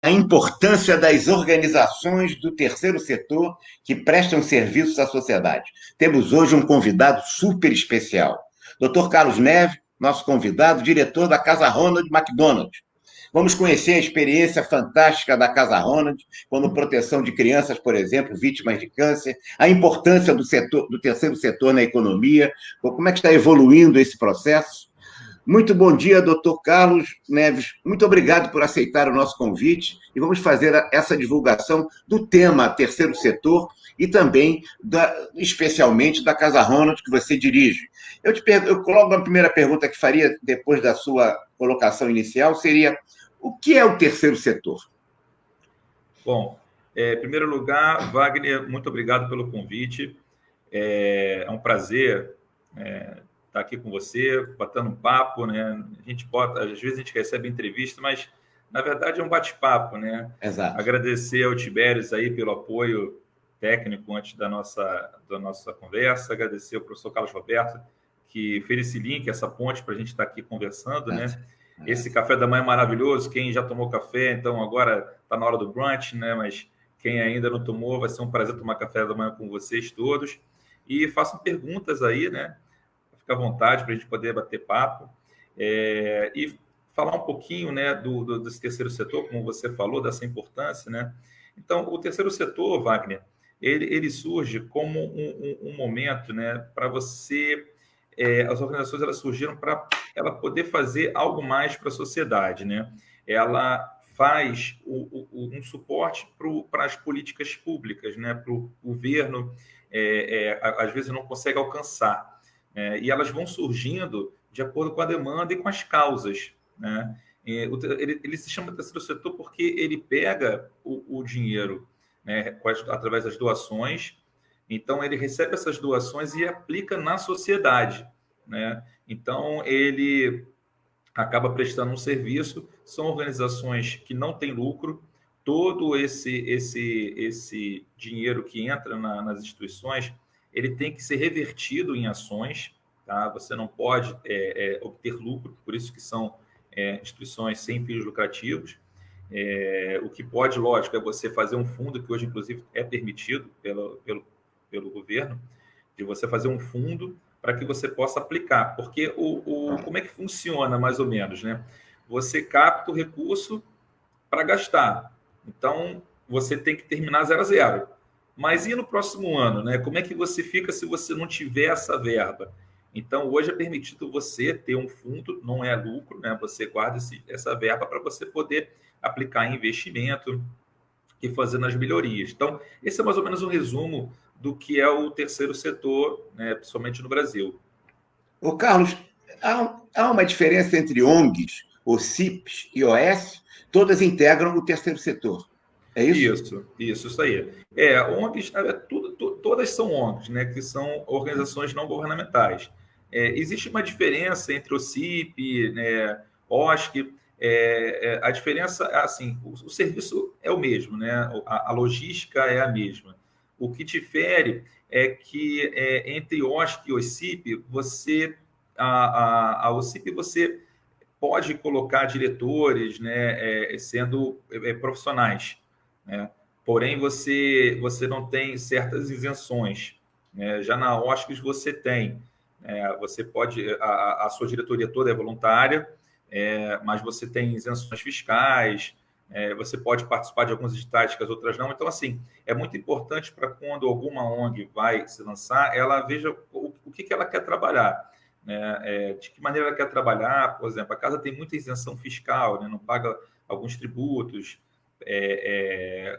a importância das organizações do terceiro setor que prestam serviços à sociedade. Temos hoje um convidado super especial, Dr. Carlos Neves, nosso convidado, diretor da Casa Ronald McDonald. Vamos conhecer a experiência fantástica da Casa Ronald, como proteção de crianças, por exemplo, vítimas de câncer, a importância do terceiro setor na economia, como é que está evoluindo esse processo. Muito bom dia, doutor Carlos Neves. Muito obrigado por aceitar o nosso convite e vamos fazer essa divulgação do tema terceiro setor e também, especialmente, da Casa Ronald, que você dirige. Eu coloco a primeira pergunta que faria depois da sua colocação inicial, seria: o que é o terceiro setor? Bom, em primeiro lugar, Wagner, muito obrigado pelo convite. É um prazer estar aqui com você, batendo um papo, né? Às vezes a gente recebe entrevista, mas na verdade é um bate-papo, né? Exato. Agradecer ao Tibérios aí pelo apoio técnico antes da nossa conversa, agradecer ao professor Carlos Roberto, que fez esse link, essa ponte para a gente estar aqui conversando, né? Esse café da manhã é maravilhoso. Quem já tomou café, então agora está na hora do brunch, né? Mas quem ainda não tomou, vai ser um prazer tomar café da manhã com vocês todos. E façam perguntas aí, né? Fica à vontade para a gente poder bater papo. E falar um pouquinho, né, desse terceiro setor, como você falou, dessa importância, né? Então, o terceiro setor, Wagner, ele surge como um momento, né, para você... as organizações elas surgiram para ela poder fazer algo mais para a sociedade, né? Ela faz um suporte para as políticas públicas, né? Para o governo, às vezes não consegue alcançar, e elas vão surgindo de acordo com a demanda e com as causas, né? Ele se chama terceiro setor porque ele pega o dinheiro, né, através das doações. Então, ele recebe essas doações e aplica na sociedade, né? Então, ele acaba prestando um serviço. São organizações que não têm lucro. Todo esse dinheiro que entra nas instituições, ele tem que ser revertido em ações, tá? Você não pode obter lucro, por isso que são instituições sem fins lucrativos. O que pode, lógico, é você fazer um fundo, que hoje, inclusive, é permitido pelo governo, de você fazer um fundo para que você possa aplicar. Porque como é que funciona, mais ou menos, né? Você capta o recurso para gastar. Então, você tem que terminar 0 a 0. Mas e no próximo ano, né? Como é que você fica se você não tiver essa verba? Então, hoje é permitido você ter um fundo, não é lucro, né? Você guarda essa verba para você poder aplicar em investimento e fazendo as melhorias. Então, esse é mais ou menos um resumo do que é o terceiro setor, né, principalmente no Brasil. Ô, Carlos, há uma diferença entre ONGs, OCIPs e OS? Todas integram o terceiro setor. É isso? Isso aí. ONGs, todas são ONGs, né, que são organizações não governamentais. Existe uma diferença entre o CIP, né, OSC. A diferença, assim, o serviço é o mesmo, né? A logística é a mesma. O que difere é que entre OSC e OCIP, a OCIP você pode colocar diretores, né, sendo profissionais, né? Porém, você não tem certas isenções, né? Já na OSCs você tem. Você pode... A sua diretoria toda é voluntária, mas você tem isenções fiscais, você pode participar de algumas editais que as outras não. Então, assim, é muito importante para quando alguma ONG vai se lançar, ela veja o que ela quer trabalhar, né? De que maneira ela quer trabalhar. Por exemplo, a casa tem muita isenção fiscal, né? Não paga alguns tributos,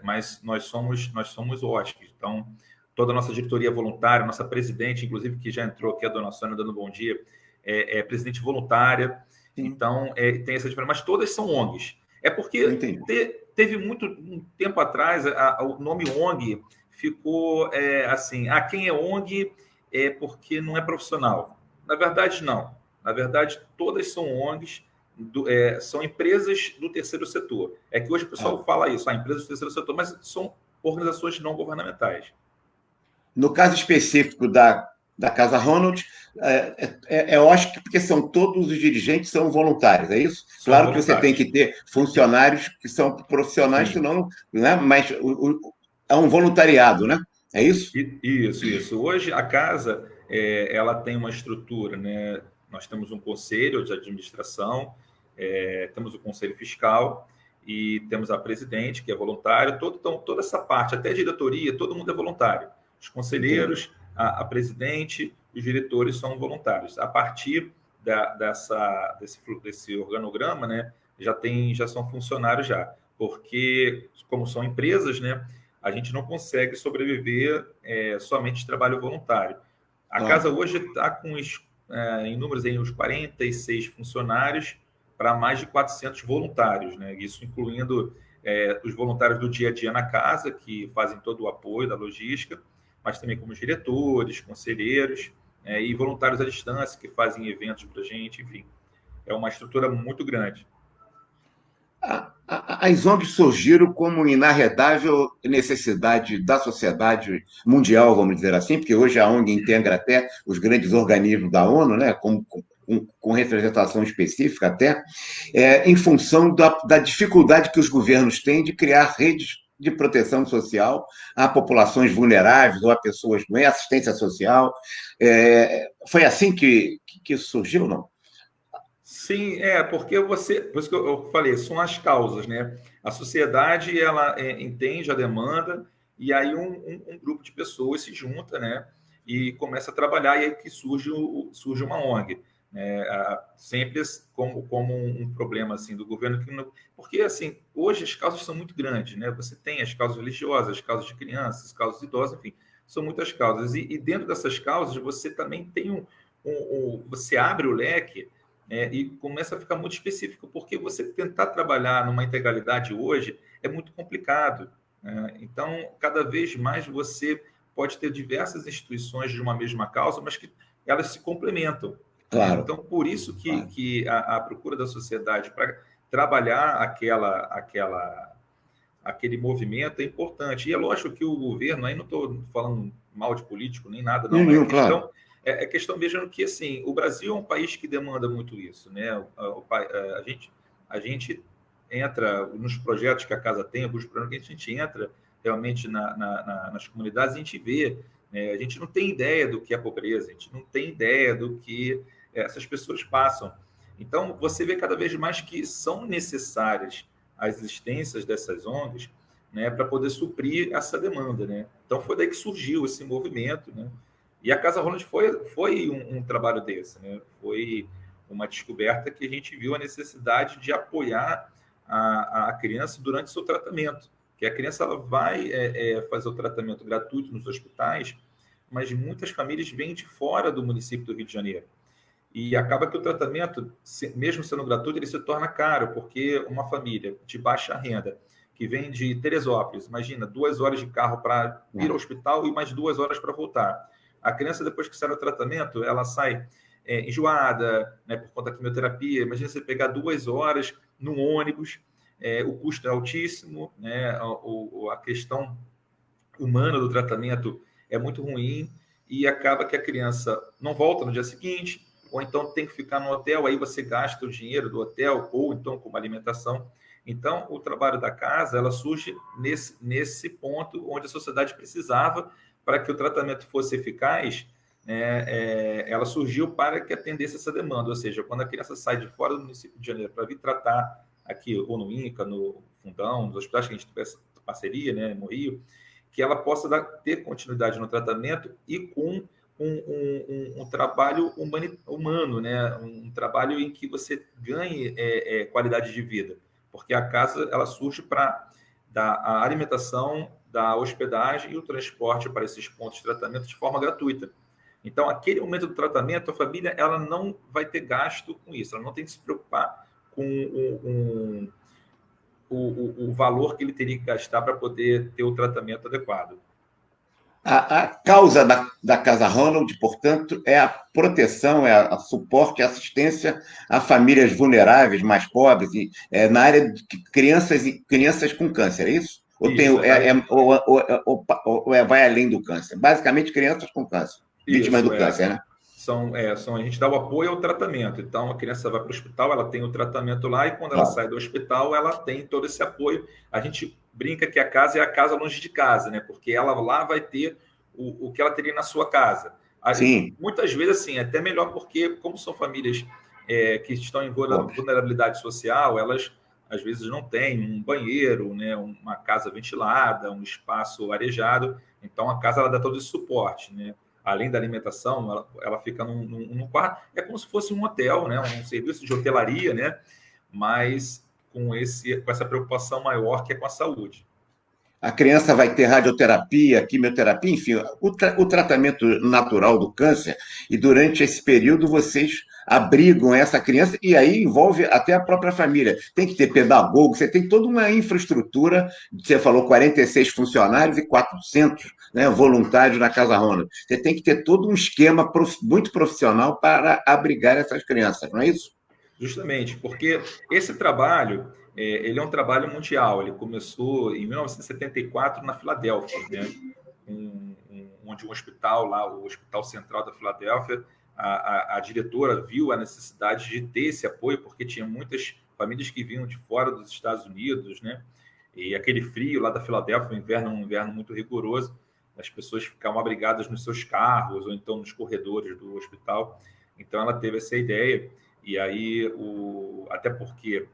mas nós somos OSCs. Então, toda a nossa diretoria é voluntária, nossa presidente, inclusive, que já entrou aqui, a dona Sônia, dando bom dia, é presidente voluntária. Sim. Então, tem essa diferença, mas todas são ONGs. É porque teve um tempo atrás, o nome ONG ficou assim, quem é ONG é porque não é profissional. Na verdade, não. Na verdade, todas são ONGs, são empresas do terceiro setor. É que hoje o pessoal fala isso, empresas do terceiro setor, mas são organizações não governamentais. No caso específico da da Casa Ronald, eu acho que porque todos os dirigentes são voluntários, é isso? São Claro que você tem voluntários. que ter funcionários que são profissionais, Sim. senão, né? Mas é um voluntariado, né? É isso? Isso, isso. Hoje a casa ela tem uma estrutura, né? Nós temos um conselho de administração, temos o conselho fiscal e temos a presidente, que é voluntário. Então, toda essa parte, até a diretoria, todo mundo é voluntário. Os Entendi. conselheiros, a presidente, os diretores são voluntários. A partir desse organograma, né? Já são funcionários já, porque como são empresas, né? A gente não consegue sobreviver somente de trabalho voluntário. A casa Claro. hoje está com em números aí, uns 46 funcionários para mais de 400 voluntários, né? Isso incluindo os voluntários do dia a dia na casa, que fazem todo o apoio da logística, mas também como os diretores, conselheiros, e voluntários à distância, que fazem eventos para a gente, enfim. É uma estrutura muito grande. As ONGs surgiram como inarredável necessidade da sociedade mundial, vamos dizer assim, porque hoje a ONG integra até os grandes organismos da ONU, né, com representação específica até, em função da dificuldade que os governos têm de criar redes de proteção social a populações vulneráveis ou a pessoas doentes, assistência social. Foi assim que isso surgiu, não? Sim, porque por isso que eu falei, são as causas, né? A sociedade, ela entende a demanda e aí um grupo de pessoas se junta, né? E começa a trabalhar e aí que surge uma ONG, né? Sempre como um problema, assim, do governo, porque, assim, hoje as causas são muito grandes, né? Você tem as causas religiosas, as causas de crianças, as causas de idosos, enfim, são muitas causas. E dentro dessas causas, você também tem você abre o leque e começa a ficar muito específico, porque você tentar trabalhar numa integralidade hoje é muito complicado, né? Então, cada vez mais você pode ter diversas instituições de uma mesma causa, mas que elas se complementam, né? Claro, Então, por isso claro. que a procura da sociedade para trabalhar aquele movimento é importante. E é lógico que o governo, aí não estou falando mal de político nem nada, não. Nenhum, claro. É questão mesmo que assim, o Brasil é um país que demanda muito isso, né? A gente entra nos projetos que a casa tem, alguns programas que a gente entra realmente nas comunidades, a gente vê, né? A gente não tem ideia do que é pobreza, a gente não tem ideia do que essas pessoas passam. Então, você vê cada vez mais que são necessárias as existências dessas ONGs, né, para poder suprir essa demanda, né? Então, foi daí que surgiu esse movimento, né? E a Casa Ronald foi um trabalho desse, né? Foi uma descoberta que a gente viu a necessidade de apoiar a criança durante o seu tratamento, que a criança ela vai fazer o tratamento gratuito nos hospitais, mas muitas famílias vêm de fora do município do Rio de Janeiro. E acaba que o tratamento, mesmo sendo gratuito, ele se torna caro, porque uma família de baixa renda, que vem de Teresópolis, imagina, 2 horas de carro para ir ao hospital e mais 2 horas para voltar. A criança, depois que sai do tratamento, ela sai enjoada, né, por conta da quimioterapia. Imagina você pegar 2 horas no ônibus, o custo é altíssimo, né, a questão humana do tratamento é muito ruim e acaba que a criança não volta no dia seguinte, ou então tem que ficar no hotel, aí você gasta o dinheiro do hotel, ou então com uma alimentação. Então, o trabalho da casa, ela surge nesse ponto onde a sociedade precisava para que o tratamento fosse eficaz, né, ela surgiu para que atendesse essa demanda, ou seja, quando a criança sai de fora do município de Janeiro para vir tratar aqui, ou no INCA, no Fundão, nos hospitais que a gente tem parceria, né, no Rio, que ela possa ter continuidade no tratamento e com um trabalho humano, né? Um trabalho em que você ganhe qualidade de vida, porque a casa ela surge para dar a alimentação, da hospedagem e o transporte para esses pontos de tratamento de forma gratuita. Então, aquele momento do tratamento, a família ela não vai ter gasto com isso, ela não tem que se preocupar com o valor que ele teria que gastar para poder ter o tratamento adequado. A causa da Casa Ronald, portanto, é a proteção, a suporte, a assistência a famílias vulneráveis, mais pobres, na área de crianças com câncer, é isso? Ou, tem, Isso, vai além do câncer? Basicamente, crianças com câncer. vítimas do câncer, né? A gente dá o apoio ao tratamento. Então, a criança vai para o hospital, ela tem o tratamento lá, e quando ela Claro. sai do hospital, ela tem todo esse apoio. A gente brinca que a casa é a casa longe de casa, né? Porque ela lá vai ter o que ela teria na sua casa. Sim. Muitas vezes, assim, é até melhor, porque como são famílias que estão em Pobres. vulnerabilidade social, elas às vezes não têm um banheiro, né? Uma casa ventilada, um espaço arejado. Então, a casa ela dá todo esse suporte, né? Além da alimentação, ela fica num quarto. É como se fosse um hotel, né? Um serviço de hotelaria, né? Mas com essa preocupação maior que é com a saúde. A criança vai ter radioterapia, quimioterapia, enfim, o tratamento natural do câncer. E durante esse período vocês abrigam essa criança e aí envolve até a própria família. Tem que ter pedagogo, você tem toda uma infraestrutura. Você falou 46 funcionários e 400, né, voluntários na Casa Ronald. Você tem que ter todo um esquema muito profissional para abrigar essas crianças, não é isso? Justamente, porque esse trabalho, ele é um trabalho mundial. Ele começou em 1974 na Filadélfia, né? Onde um hospital lá, o Hospital Central da Filadélfia, a diretora viu a necessidade de ter esse apoio, porque tinha muitas famílias que vinham de fora dos Estados Unidos, né? E aquele frio lá da Filadélfia, um inverno muito rigoroso, as pessoas ficavam abrigadas nos seus carros ou então nos corredores do hospital. Então ela teve essa ideia. E aí, até porque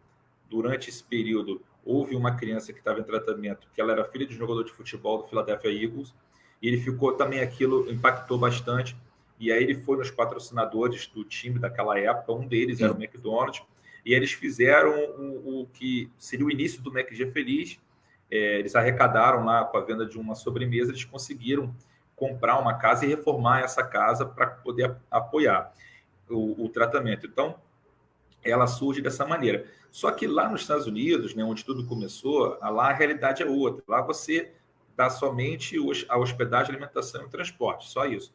durante esse período houve uma criança que estava em tratamento, que ela era filha de um jogador de futebol do Philadelphia Eagles, e ele ficou também, aquilo impactou bastante. E aí ele foi nos patrocinadores do time daquela época, um deles era o Sim. McDonald's, e eles fizeram o que seria o início do McG Feliz. Eles arrecadaram lá com a venda de uma sobremesa, eles conseguiram comprar uma casa e reformar essa casa para poder apoiar o tratamento. Então, ela surge dessa maneira. Só que lá nos Estados Unidos, né, onde tudo começou, lá a realidade é outra. Lá você dá somente a hospedagem, alimentação e transporte, só isso.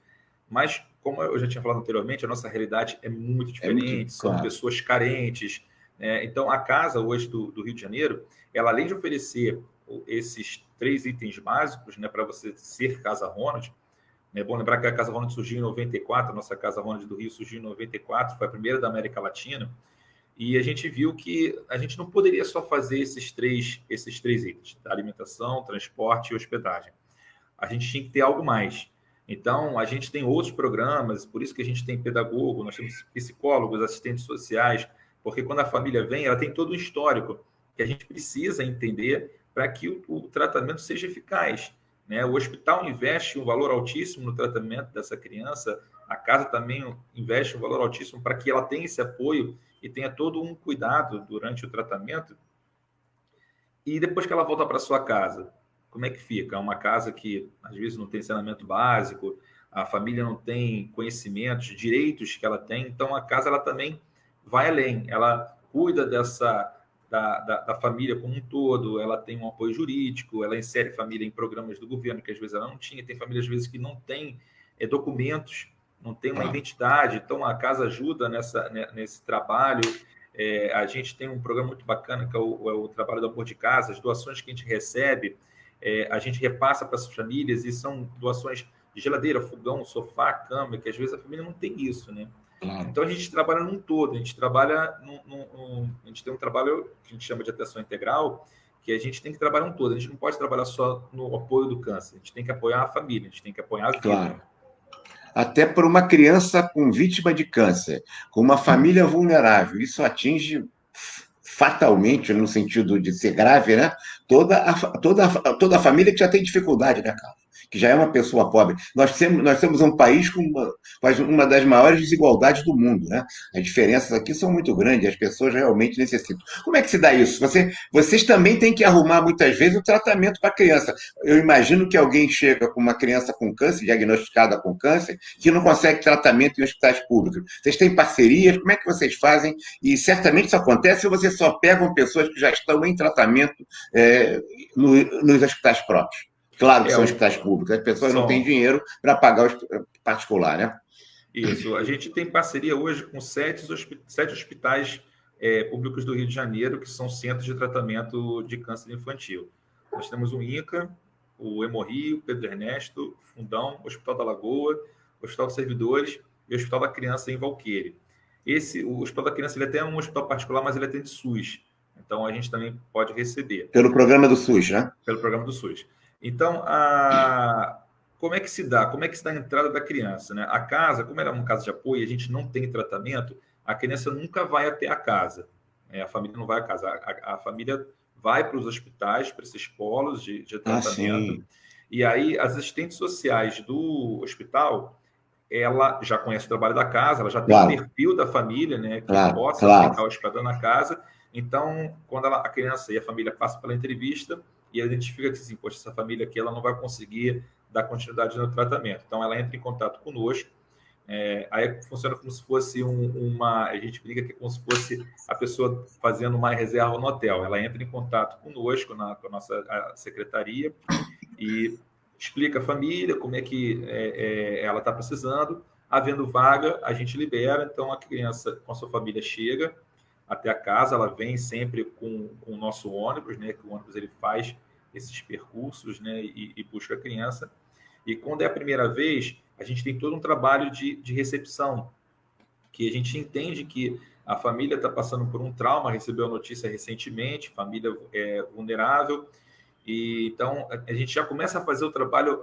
Mas, como eu já tinha falado anteriormente, a nossa realidade é muito É muito diferente, são claro. pessoas carentes, né? Então, a casa hoje do Rio de Janeiro, ela além de oferecer esses 3 itens básicos, né, para você ser Casa Ronald. É bom lembrar que a Casa Ronald surgiu em 94, a nossa Casa Ronald do Rio surgiu em 94, foi a primeira da América Latina, e a gente viu que a gente não poderia só fazer esses três itens, alimentação, transporte e hospedagem. A gente tinha que ter algo mais. Então, a gente tem outros programas, por isso que a gente tem pedagogo, nós temos psicólogos, assistentes sociais, porque quando a família vem, ela tem todo um histórico que a gente precisa entender para que o tratamento seja eficaz, né? O hospital investe um valor altíssimo no tratamento dessa criança, a casa também investe um valor altíssimo para que ela tenha esse apoio e tenha todo um cuidado durante o tratamento. E depois que ela volta para sua casa, como é que fica? É uma casa que às vezes não tem saneamento básico, a família não tem conhecimentos, direitos que ela tem, então a casa ela também vai além, ela cuida da família como um todo, ela tem um apoio jurídico, ela insere família em programas do governo que às vezes ela não tinha, tem família às vezes que não tem documentos, não tem uma identidade, então a casa ajuda nesse trabalho. A gente tem um programa muito bacana que é o trabalho do amor de casa, as doações que a gente recebe, a gente repassa para as famílias e são doações de geladeira, fogão, sofá, cama, que às vezes a família não tem isso, né? Claro. Então a gente trabalha num todo, a gente trabalha a gente tem um trabalho que a gente chama de atenção integral, que a gente tem que trabalhar um todo, a gente não pode trabalhar só no apoio do câncer, a gente tem que apoiar a família, a gente tem que apoiar a vida. Claro. Até por uma criança com vítima de câncer, com uma família vulnerável, isso atinge fatalmente, no sentido de ser grave, né? Toda a família que já tem dificuldade, né, Carlos? Que já é uma pessoa pobre. Nós temos um país com uma das maiores desigualdades do mundo, né? As diferenças aqui são muito grandes, as pessoas realmente necessitam. Como é que se dá isso? Vocês também têm que arrumar, muitas vezes, o tratamento para a criança. Eu imagino que alguém chega com uma criança com câncer, diagnosticada com câncer, que não consegue tratamento em hospitais públicos. Vocês têm parcerias? Como é que vocês fazem? E certamente isso acontece se vocês só pegam pessoas que já estão em tratamento nos hospitais próprios. Claro que são hospitais públicos, as pessoas não têm dinheiro para pagar o particular, né? Isso, a gente tem parceria hoje com 7 hospitais públicos do Rio de Janeiro, que são centros de tratamento de câncer infantil. Nós temos o INCA, o Hemorrio, Pedro Ernesto, Fundão, Hospital da Lagoa, o Hospital dos Servidores e o Hospital da Criança em Valqueire. O Hospital da Criança ele até é um hospital particular, mas ele atende SUS. Então, a gente também pode receber. Pelo programa do SUS, né? Pelo programa do SUS. Então, como é que se dá? Como é que se dá a entrada da criança, né? A casa, como ela é uma casa de apoio e a gente não tem tratamento, a criança nunca vai até a casa. A família não vai à casa. A família vai para os hospitais, para esses polos de tratamento. E aí, as assistentes sociais do hospital, ela já conhece o trabalho da casa, ela já tem o perfil da família, né, que possa ficar hospedada na casa. Então, quando a criança e a família passam pela entrevista e ela identifica que, assim, poxa, essa família aqui ela não vai conseguir dar continuidade no tratamento. Então, ela entra em contato conosco. Aí funciona como se fosse a gente brinca que é como se fosse a pessoa fazendo uma reserva no hotel. Ela entra em contato conosco, com a nossa secretaria, e explica a família como é que ela está precisando. Havendo vaga, a gente libera. Então, a criança com a sua família chega até a casa, ela vem sempre com o nosso ônibus, né? Que o ônibus ele faz esses percursos, né? E busca a criança. E quando é a primeira vez, a gente tem todo um trabalho de recepção, que a gente entende que a família está passando por um trauma, recebeu a notícia recentemente, família vulnerável, e então a gente já começa a fazer o trabalho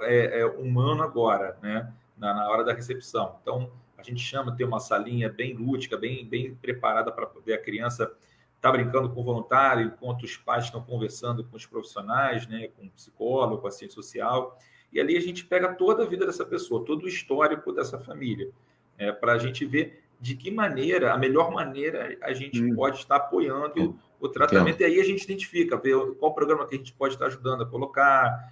humano agora, né? Na hora da recepção. Então, a gente chama, tem uma salinha bem lúdica, bem preparada para poder a criança estar brincando com o voluntário, enquanto os pais estão conversando com os profissionais, né? Com o psicólogo, com a assistente social. E ali a gente pega toda a vida dessa pessoa, todo o histórico dessa família, para a gente ver de que maneira, a melhor maneira a gente pode estar apoiando o tratamento. Entendo. E aí a gente identifica, ver qual programa que a gente pode estar ajudando a colocar,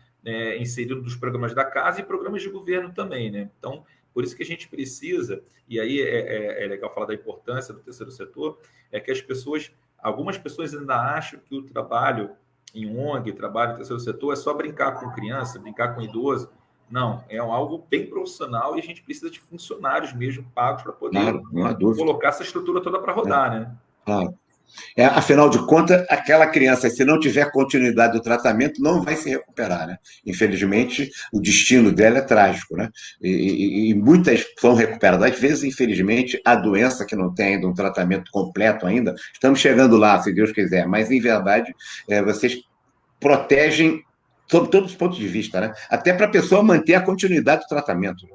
inserindo nos programas da casa e programas de governo também, né? Então, por isso que a gente precisa, e aí é legal falar da importância do terceiro setor, é que algumas pessoas ainda acham que o trabalho em ONG, trabalho em terceiro setor, é só brincar com criança, brincar com idoso. Não, é algo bem profissional e a gente precisa de funcionários mesmo pagos para poder colocar essa estrutura toda para rodar, né? Claro. Afinal de contas, aquela criança, se não tiver continuidade do tratamento, não vai se recuperar, né? Infelizmente, o destino dela é trágico, né? E muitas são recuperadas. Às vezes, infelizmente, a doença que não tem ainda um tratamento completo ainda, estamos chegando lá, se Deus quiser, mas, em verdade, vocês protegem sob todos os pontos de vista, né? Até para a pessoa manter a continuidade do tratamento.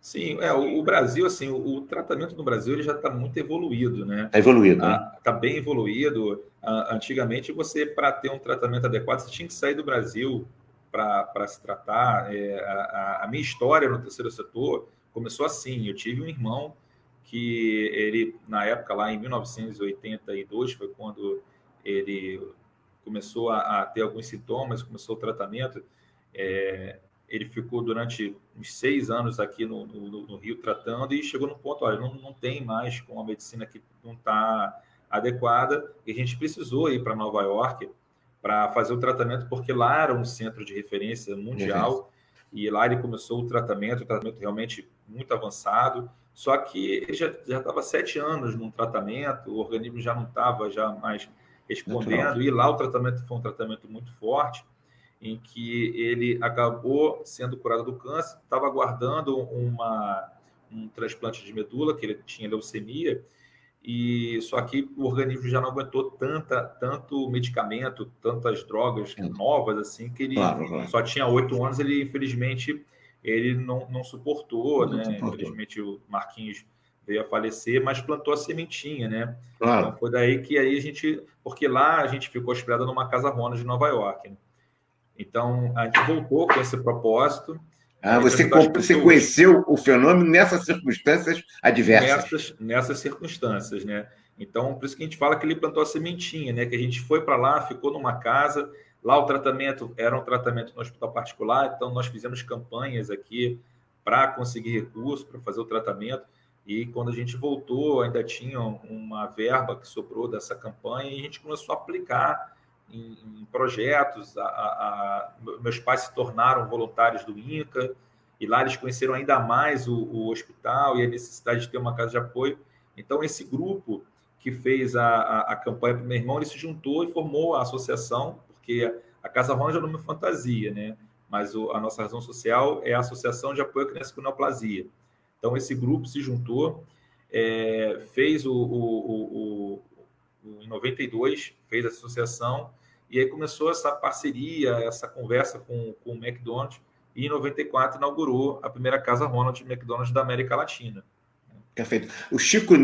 Sim, o Brasil, assim, o tratamento no Brasil ele já está muito evoluído, né? Está evoluído, né? Está bem evoluído. Antigamente, para ter um tratamento adequado, você tinha que sair do Brasil para se tratar. A minha história no terceiro setor começou assim. Eu tive um irmão que ele, na época, lá em 1982, foi quando ele começou a ter alguns sintomas, começou o tratamento. Ele ficou durante uns 6 anos aqui no Rio tratando e chegou no ponto, olha, não tem mais com a medicina que não está adequada, e a gente precisou ir para Nova York para fazer o tratamento, porque lá era um centro de referência mundial, e lá ele começou o tratamento realmente muito avançado, só que ele já estava 7 anos num tratamento, o organismo já não estava mais respondendo, e lá o tratamento foi um tratamento muito forte, em que ele acabou sendo curado do câncer, estava aguardando um transplante de medula, que ele tinha leucemia, e só que o organismo já não aguentou tanto medicamento, tantas drogas novas, assim, que ele só tinha 8 anos, ele, infelizmente, ele não suportou, né? Infelizmente, o Marquinhos veio a falecer, mas plantou a sementinha, né? Claro. Então, foi daí que aí porque lá a gente ficou hospedado numa casa Ronald de Nova York, né? Então, a gente voltou com esse propósito. Você conheceu o fenômeno nessas circunstâncias adversas. Nessas circunstâncias, né? Então, por isso que a gente fala que ele plantou a sementinha, né? Que a gente foi para lá, ficou numa casa. Lá o tratamento era um tratamento no hospital particular, então nós fizemos campanhas aqui para conseguir recursos, para fazer o tratamento. E quando a gente voltou, ainda tinha uma verba que sobrou dessa campanha e a gente começou a aplicar em projetos. Meus pais se tornaram voluntários do INCA e lá eles conheceram ainda mais o hospital e a necessidade de ter uma casa de apoio. Então, esse grupo que fez a campanha para o meu irmão, ele se juntou e formou a associação, porque a Casa Ronald é o nome fantasia, né? Mas a nossa razão social é a Associação de Apoio à Criança com Neoplasia. Então, esse grupo se juntou, fez em 92, fez a associação, e aí começou essa parceria, essa conversa com o McDonald's, e em 94 inaugurou a primeira Casa Ronald McDonald's da América Latina. Perfeito. O Chico,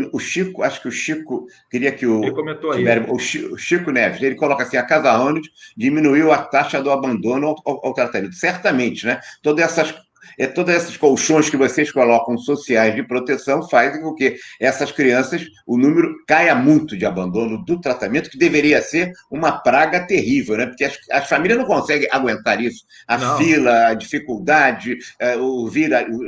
acho que o Chico queria que Ele o comentou aí. Tibério, o Chico Neves, ele coloca assim, a Casa Ronald diminuiu a taxa do abandono ao tratamento. Certamente, né? Todos esses colchões que vocês colocam sociais de proteção fazem com que essas crianças, o número caia muito de abandono do tratamento, que deveria ser uma praga terrível, né? Porque as famílias não conseguem aguentar isso. A Não. fila, a dificuldade,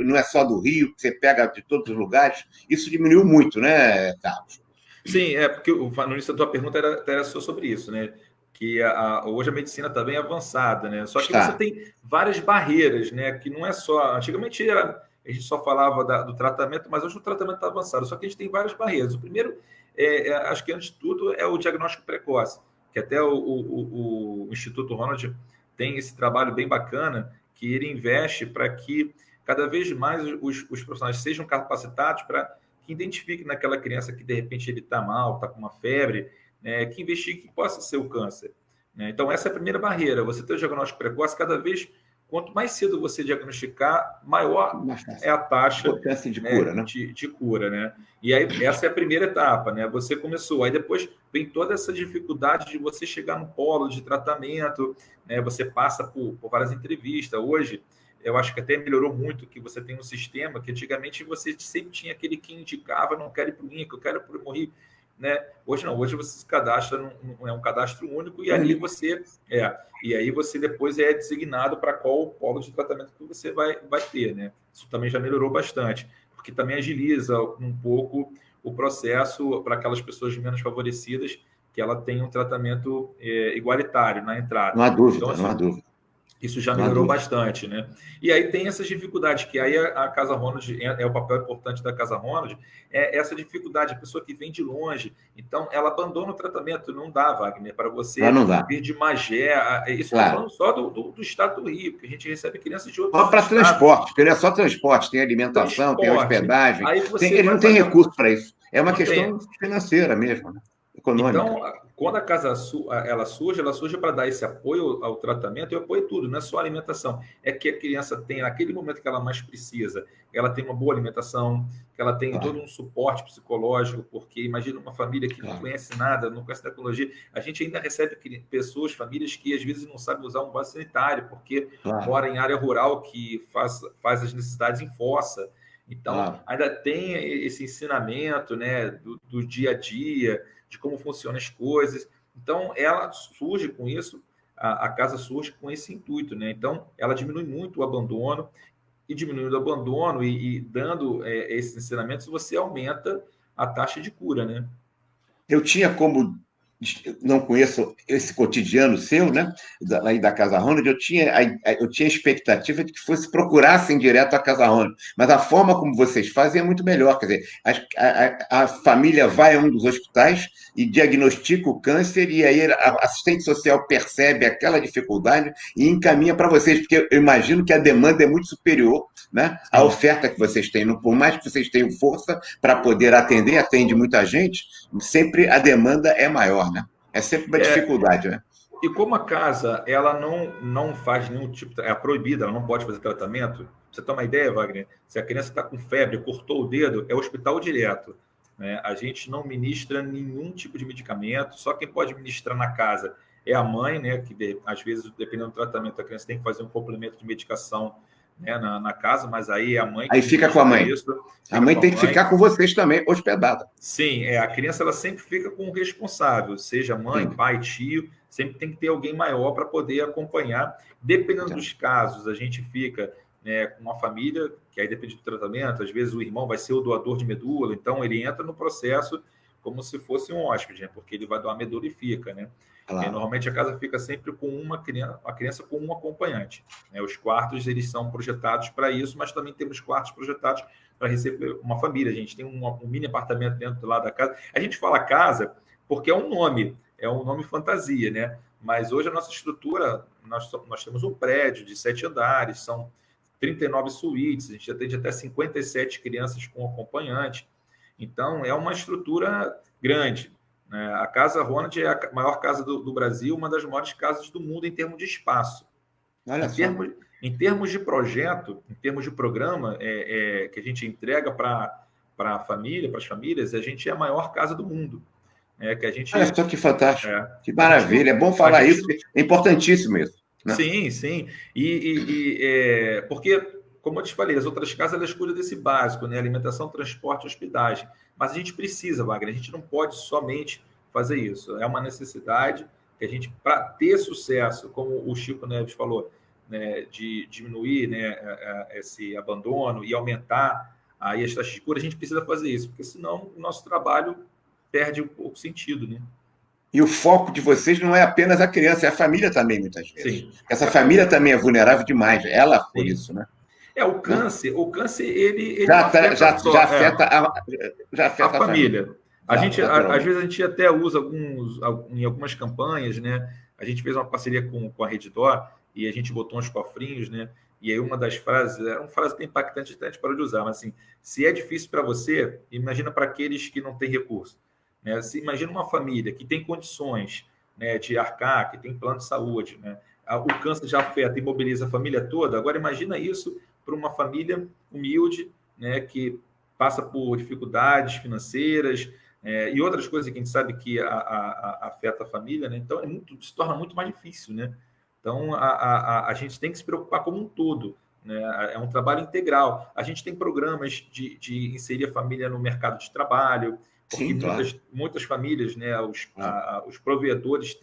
não é só do Rio, que você pega de todos os lugares. Isso diminuiu muito, né, Carlos? Sim, porque no início da tua pergunta era só sobre isso, né? Que hoje a medicina está bem avançada, né? Só que você tem várias barreiras, né? Que não é só... Antigamente a gente só falava do tratamento, mas hoje o tratamento está avançado. Só que a gente tem várias barreiras. O primeiro, acho que antes de tudo, é o diagnóstico precoce, que até o Instituto Ronald tem esse trabalho bem bacana, que ele investe para que cada vez mais os profissionais sejam capacitados para que identifique naquela criança que de repente ele está mal, está com uma febre, né, que investigue que possa ser o câncer. Né? Então, essa é a primeira barreira. Você ter o diagnóstico precoce, cada vez, quanto mais cedo você diagnosticar, maior é a taxa de cura, né? De cura. Né? E aí, essa é a primeira etapa. Né? Você começou, aí depois vem toda essa dificuldade de você chegar no polo de tratamento, né? Você passa por várias entrevistas. Hoje, eu acho que até melhorou muito que você tem um sistema que antigamente você sempre tinha aquele que indicava, não quero ir para o INCA, eu quero ir para o Hemorri, né? Hoje não, hoje você se cadastra, é um cadastro único e ali e aí você depois é designado para qual polo de tratamento que você vai ter, né? Isso também já melhorou bastante, porque também agiliza um pouco o processo para aquelas pessoas menos favorecidas que ela tem um tratamento igualitário na entrada. Não há dúvida, então, assim, não há dúvida. Isso já melhorou bastante, né? E aí tem essas dificuldades, que aí a Casa Ronald, o papel importante da Casa Ronald, é essa dificuldade, a pessoa que vem de longe, então ela abandona o tratamento, não dá, Wagner, para você vir de Magé, isso claro. Falando só do estado do Rio, porque a gente recebe crianças de outros estados. Só para transporte, porque não é só transporte, tem alimentação, tem hospedagem, ele não tem recurso para isso, é uma questão financeira mesmo, né? Econômica. Então, quando a casa ela surge para dar esse apoio ao tratamento e apoio tudo, não é só a alimentação. É que a criança tem, naquele momento que ela mais precisa, ela tem uma boa alimentação, que ela tem todo um suporte psicológico, porque imagina uma família que não conhece nada, não conhece tecnologia. A gente ainda recebe pessoas, famílias que às vezes não sabem usar um vaso sanitário, porque mora em área rural que faz as necessidades em fossa. Então, ainda tem esse ensinamento, né, do dia a dia, de como funcionam as coisas. Então, ela surge com isso, a casa surge com esse intuito, né? Então, ela diminui muito o abandono, e diminuindo o abandono e dando esses ensinamentos, você aumenta a taxa de cura, né? Eu tinha como... não conheço esse cotidiano seu, né? Aí da Casa Ronald, eu tinha expectativa de que procurassem direto a Casa Ronald, mas a forma como vocês fazem é muito melhor. Quer dizer, a família vai a um dos hospitais e diagnostica o câncer, e aí a assistente social percebe aquela dificuldade e encaminha para vocês, porque eu imagino que a demanda é muito superior, né, à oferta que vocês têm. Por mais que vocês tenham força para poder atende muita gente, sempre a demanda é maior, né? É sempre uma dificuldade, né? E como a casa ela não faz nenhum tipo, é proibida, ela não pode fazer tratamento. Você tem uma ideia, Wagner? Se a criança está com febre, cortou o dedo, é hospital direto. Né? A gente não ministra nenhum tipo de medicamento, só quem pode ministrar na casa é a mãe, né? Que às vezes, dependendo do tratamento, a criança tem que fazer um complemento de medicação, né, na casa, mas aí é a mãe que aí fica com a mãe. A mãe tem que ficar com vocês também, hospedada. Sim, a criança ela sempre fica com o responsável, seja mãe, pai, tio, sempre tem que ter alguém maior para poder acompanhar. Dependendo dos casos, a gente fica, né, com uma família, que aí depende do tratamento, às vezes o irmão vai ser o doador de medula, então ele entra no processo como se fosse um hóspede, né, porque ele vai doar medula e fica, né? Claro. Normalmente a casa fica sempre com uma criança com um acompanhante. Né? Os quartos eles são projetados para isso, mas também temos quartos projetados para receber uma família. A gente tem um mini apartamento dentro lá da casa. A gente fala casa porque é um nome fantasia, né? Mas hoje a nossa estrutura, nós temos um prédio de 7 andares, são 39 suítes, a gente atende até 57 crianças com acompanhante. Então, é uma estrutura grande, né? A Casa Ronald é a maior casa do Brasil, uma das maiores casas do mundo em termos de espaço. Olha Em só. termos de projeto, em termos de programa que a gente entrega para a família, para as famílias, a gente é a maior casa do mundo. Que a gente, Olha só que fantástico. Que a gente maravilha. É bom a falar gente isso, porque é importantíssimo isso, né? Sim, sim. Porque, como eu te falei, as outras casas elas cuidam desse básico, né? Alimentação, transporte, hospedagem. Mas a gente precisa, Wagner, a gente não pode somente fazer isso. É uma necessidade que a gente, para ter sucesso, como o Chico Neves falou, né, de diminuir, né, esse abandono e aumentar aí as taxas de cura, a gente precisa fazer isso, porque senão o nosso trabalho perde um pouco o sentido, né? E o foco de vocês não é apenas a criança, é a família também, muitas vezes. Sim. Essa família também é vulnerável demais, ela por Sim. isso, né? O câncer, ele Já, não afeta só já afeta a a família. família. Às Naturalmente. vezes a gente até usa em algumas campanhas, né? A gente fez uma parceria com a Redditor e a gente botou uns cofrinhos, né? E aí uma das frases, era uma frase bem impactante, até a gente parou de usar, mas assim, se é difícil para você, imagina para aqueles que não têm recurso, né? Imagina uma família que tem condições, né, de arcar, que tem plano de saúde, né? O câncer já afeta e mobiliza a família toda. Agora imagina isso para uma família humilde, né, que passa por dificuldades financeiras e outras coisas que a gente sabe que afeta a família, né? Então se torna muito mais difícil, né? Então a gente tem que se preocupar como um todo, né? É um trabalho integral. A gente tem programas de inserir a família no mercado de trabalho, porque Sim, claro. muitas famílias, né, os provedores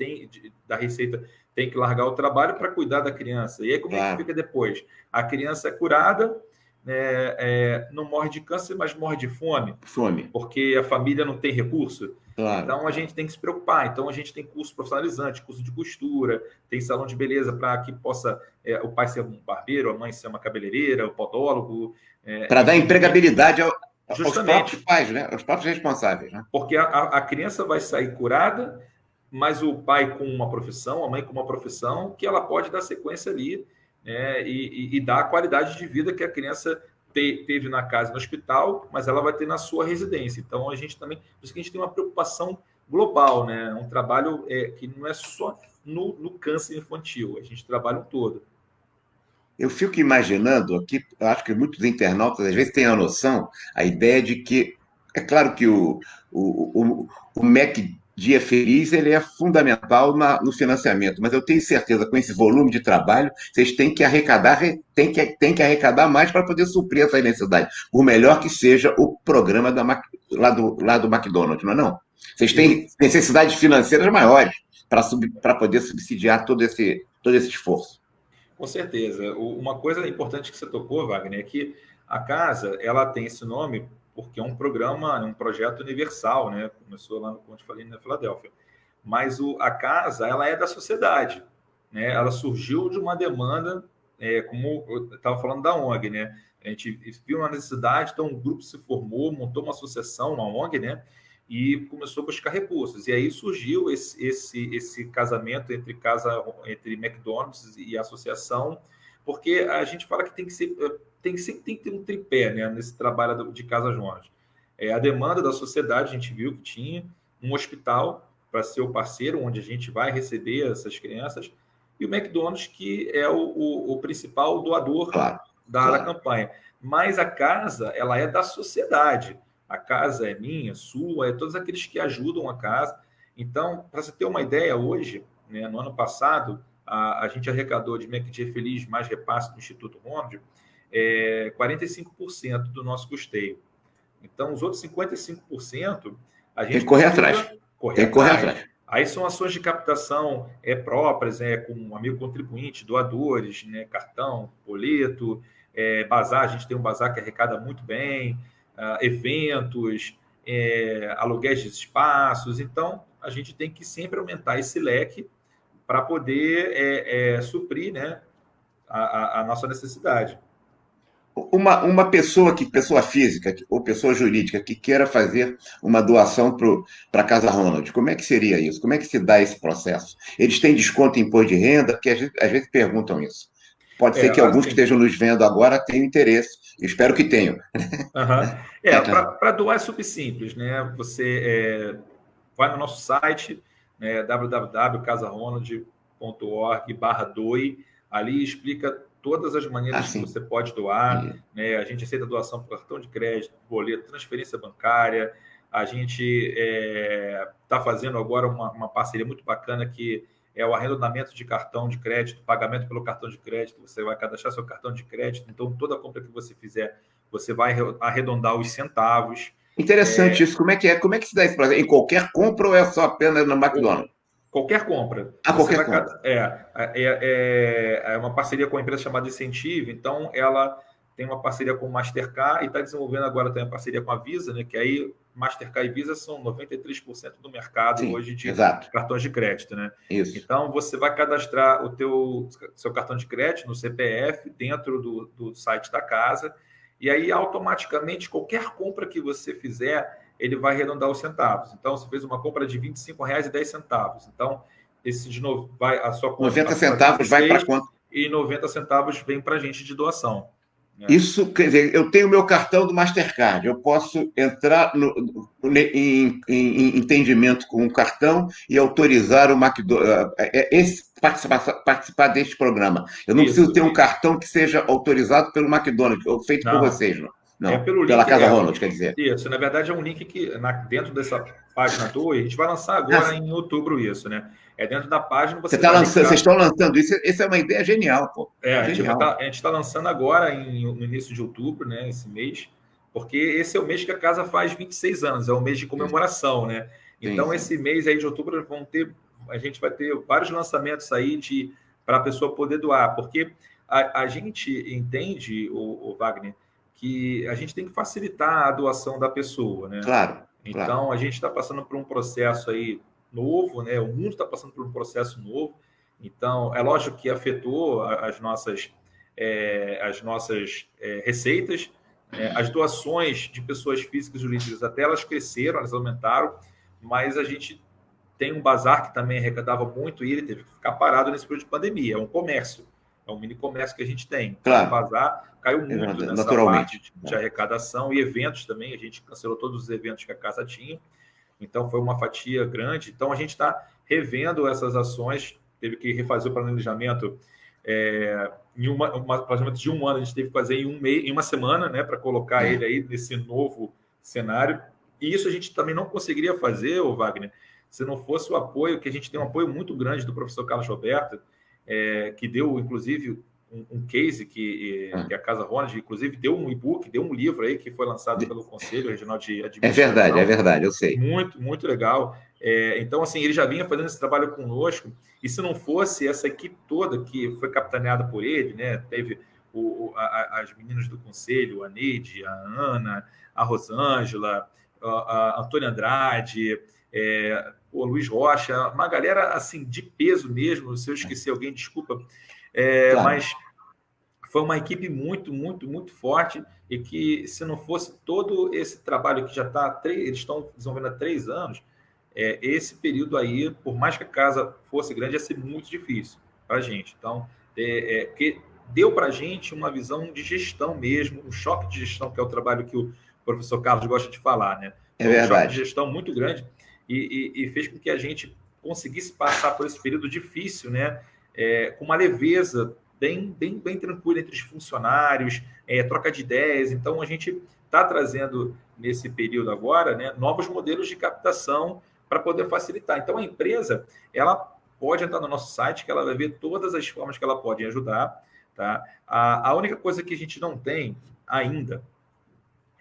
da Receita têm que largar o trabalho para cuidar da criança. E aí como é que fica depois? A criança é curada, não morre de câncer, mas morre de fome. Fome. Porque a família não tem recurso. Claro. Então, a gente tem que se preocupar. Então, a gente tem curso profissionalizante, curso de costura, tem salão de beleza para que possa o pai ser um barbeiro, a mãe ser uma cabeleireira, o podólogo. Para dar empregabilidade aos justamente próprios pais, né? Aos próprios responsáveis. Né? Porque a criança vai sair curada, mas o pai com uma profissão, a mãe com uma profissão, que ela pode dar sequência ali, né, e dar a qualidade de vida que a criança teve na casa, no hospital, mas ela vai ter na sua residência. Então, a gente também... Por isso que a gente tem uma preocupação global, né? Um trabalho que não é só no câncer infantil, a gente trabalha um todo. Eu fico imaginando aqui, eu acho que muitos internautas às vezes têm a noção, a ideia de que, é claro que o MEC Dia Feliz ele é fundamental no financiamento, mas eu tenho certeza, com esse volume de trabalho, vocês têm que arrecadar, têm que arrecadar mais para poder suprir essa necessidade, por melhor que seja o programa lá do McDonald's, não é não? Vocês têm necessidades financeiras maiores para poder subsidiar todo esse esforço. Com certeza. Uma coisa importante que você tocou, Wagner, é que a casa ela tem esse nome porque é um programa, é um projeto universal, né? Começou lá, como eu te falei, na Filadélfia. Mas a casa ela é da sociedade, né? Ela surgiu de uma demanda, como eu estava falando da ONG, né? A gente viu uma necessidade, então um grupo se formou, montou uma associação, uma ONG, né? E começou a buscar recursos. E aí surgiu esse casamento entre McDonald's e a associação, porque a gente fala que tem que ter um tripé, né, nesse trabalho de Casa Jonas. A demanda da sociedade, a gente viu que tinha um hospital para ser o parceiro, onde a gente vai receber essas crianças, e o McDonald's, que é o principal doador da campanha. Mas a casa, ela é da sociedade. A casa é minha, sua, é todos aqueles que ajudam a casa. Então, para você ter uma ideia, hoje, né, no ano passado, a gente arrecadou de McDia Feliz mais repasse do Instituto Ronald, 45% do nosso custeio. Então, os outros 55%, a gente tem que correr atrás. Tem que correr atrás. Aí são ações de captação próprias, com um amigo contribuinte, doadores, né, cartão, boleto, bazar, a gente tem um bazar que arrecada muito bem, eventos, aluguéis de espaços. Então, a gente tem que sempre aumentar esse leque para poder suprir, né, a nossa necessidade. Uma pessoa física ou pessoa jurídica que queira fazer uma doação para a Casa Ronald, como é que seria isso? Como é que se dá esse processo? Eles têm desconto em imposto de renda? Porque às vezes perguntam isso. Pode ser que alguns que Assim, estejam nos vendo agora tenham interesse. Espero que tenham. para doar é super simples, né? Você vai no nosso site, né, www.casaronald.org/doe. Ali explica todas as maneiras que Assim. você pode doar, né? A gente aceita doação por cartão de crédito, boleto, transferência bancária. A gente está fazendo agora uma parceria muito bacana que é o arredondamento de cartão de crédito, pagamento pelo cartão de crédito. Você vai cadastrar seu cartão de crédito, então toda compra que você fizer, você vai arredondar os centavos. Interessante isso. Como é que é? Como é que se dá isso? Em qualquer compra ou é só apenas no McDonald's? Qualquer compra. Ah, Você qualquer vai. compra. É uma parceria com uma empresa chamada Incentivo, então ela tem uma parceria com o Mastercard e está desenvolvendo agora também a parceria com a Visa, né? Que aí Mastercard e Visa são 93% do mercado Sim, hoje de exato. cartões de crédito, né? Isso. Então você vai cadastrar seu cartão de crédito no CPF dentro do site da casa, e aí automaticamente qualquer compra que você fizer ele vai arredondar os centavos. Então, você fez uma compra de R$ 25,10. Então, esse de novo vai a sua conta 90 passa para centavos vai para 26 quanto? e 90 centavos vem para a gente de doação. Né? Isso, quer dizer, eu tenho meu cartão do Mastercard, eu posso entrar em entendimento com o cartão e autorizar o McDonald's, participar deste programa. Eu não preciso Isso. ter um cartão que seja autorizado pelo McDonald's, ou feito por Não, vocês, não. Não, pelo pela link. Casa Ronald, quer dizer. Isso, na verdade, é um link que dentro dessa página do a gente vai lançar agora Ah, em outubro isso, né? Dentro da página você você tá vai lançando, vocês linkar. estão lançando isso, essa é uma ideia genial, pô. Genial. A gente está lançando agora no início de outubro, né? Esse mês, porque esse é o mês que a casa faz 26 anos, é o mês de comemoração, né? Sim, Então, sim. esse mês aí de outubro a gente vai ter vários lançamentos aí para a pessoa poder doar, porque a gente entende, o Wagner, que a gente tem que facilitar a doação da pessoa, né? Claro, claro. Então, a gente está passando por um processo aí novo, né? O mundo está passando por um processo novo. Então, é lógico que afetou as nossas receitas, né? As doações de pessoas físicas e jurídicas até elas cresceram, elas aumentaram, mas a gente tem um bazar que também arrecadava muito e ele teve que ficar parado nesse período de pandemia. É um comércio, é um mini comércio que a gente tem. Então, o Claro, bazar caiu é muito verdade, nessa naturalmente. parte de arrecadação e eventos também. A gente cancelou todos os eventos que a casa tinha, então foi uma fatia grande. Então, a gente está revendo essas ações, teve que refazer o planejamento. Planejamento de um ano, a gente teve que fazer em uma semana, né, para colocar ele aí nesse novo cenário. E isso a gente também não conseguiria fazer, ô Wagner, se não fosse o apoio, que a gente tem um apoio muito grande do professor Carlos Roberto, que deu, inclusive, um case que a Casa Ronald, inclusive, deu um e-book, deu um livro aí que foi lançado pelo Conselho Regional de Administração. É verdade, eu sei. Muito, muito legal. Então, assim, ele já vinha fazendo esse trabalho conosco, e se não fosse essa equipe toda que foi capitaneada por ele, né? Teve as meninas do Conselho, a Neide, a Ana, a Rosângela, a Antônia Andrade, o Luiz Rocha, uma galera assim de peso mesmo. Se eu esqueci alguém, desculpa, Claro. mas foi uma equipe muito, muito, muito forte e que, se não fosse todo esse trabalho que já está, eles estão desenvolvendo há 3 anos, esse período aí, por mais que a casa fosse grande, ia ser muito difícil para a gente. Então, porque deu para a gente uma visão de gestão mesmo, um choque de gestão, que é o trabalho que o professor Carlos gosta de falar, né? É Um choque de verdade. gestão muito grande e fez com que a gente conseguisse passar por esse período difícil, né? Com uma leveza bem tranquila entre os funcionários, troca de ideias. Então, a gente está trazendo, nesse período agora, né, novos modelos de captação para poder facilitar. Então, a empresa ela pode entrar no nosso site, que ela vai ver todas as formas que ela pode ajudar. Tá? A única coisa que a gente não tem ainda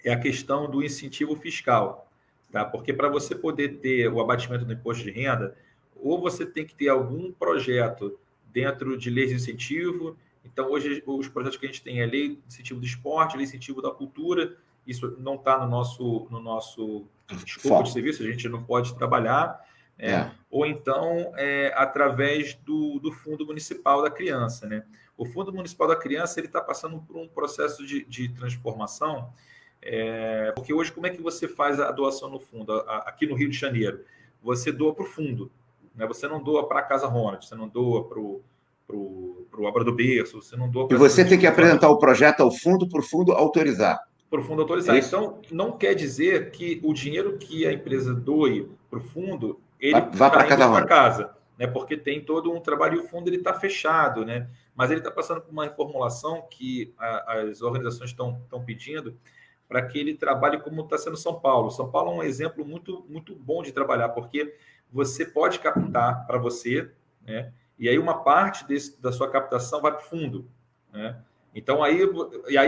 é a questão do incentivo fiscal. Tá? Porque para você poder ter o abatimento do imposto de renda, ou você tem que ter algum projeto dentro de leis de incentivo. Então, hoje, os projetos que a gente tem é lei de incentivo do esporte, lei de incentivo da cultura. Isso não está no nosso escopo de serviço, a gente não pode trabalhar. Ou então, através do Fundo Municipal da Criança. Né? O Fundo Municipal da Criança está passando por um processo de transformação, porque hoje, como é que você faz a doação no fundo? Aqui no Rio de Janeiro, você doa para o fundo. Né? Você não doa para a Casa Ronald, você não doa Obra do Berço, você não doa E para você essas tem que instituições. apresentar o projeto ao fundo para o fundo autorizar. Para o fundo autorizar. É isso? Então, não quer dizer que o dinheiro que a empresa doe para o fundo, ele Vá para está a indo Casa para Ronald. casa, né? Porque tem todo um trabalho e o fundo ele está fechado, né? Mas ele está passando por uma reformulação que as organizações estão pedindo para que ele trabalhe como está sendo São Paulo. São Paulo é um exemplo muito, muito bom de trabalhar, porque você pode captar para você, né? E aí uma parte da sua captação vai para o fundo, né? Então, aí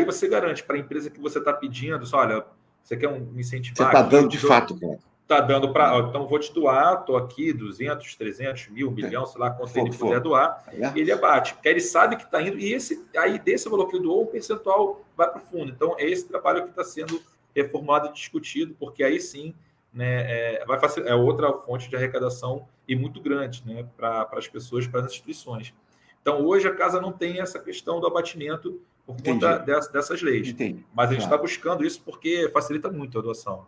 você garante para a empresa que você está pedindo, só, olha, você quer me Você incentivar está aqui? dando de fato, cara. Está dando para... Então, vou te doar, estou aqui, 200, 300, 1.000, 1 milhão, sei lá quanto ele puder doar, ele abate. Porque ele sabe que está indo, e aí desse valor que ele doou, um percentual vai para o fundo. Então, é esse trabalho que está sendo reformulado e discutido, porque aí sim, né, é outra fonte de arrecadação e muito grande, né, para as pessoas, para as instituições. Então, hoje a casa não tem essa questão do abatimento por conta dessas leis. Entendi. Mas a gente está buscando isso porque facilita muito a doação.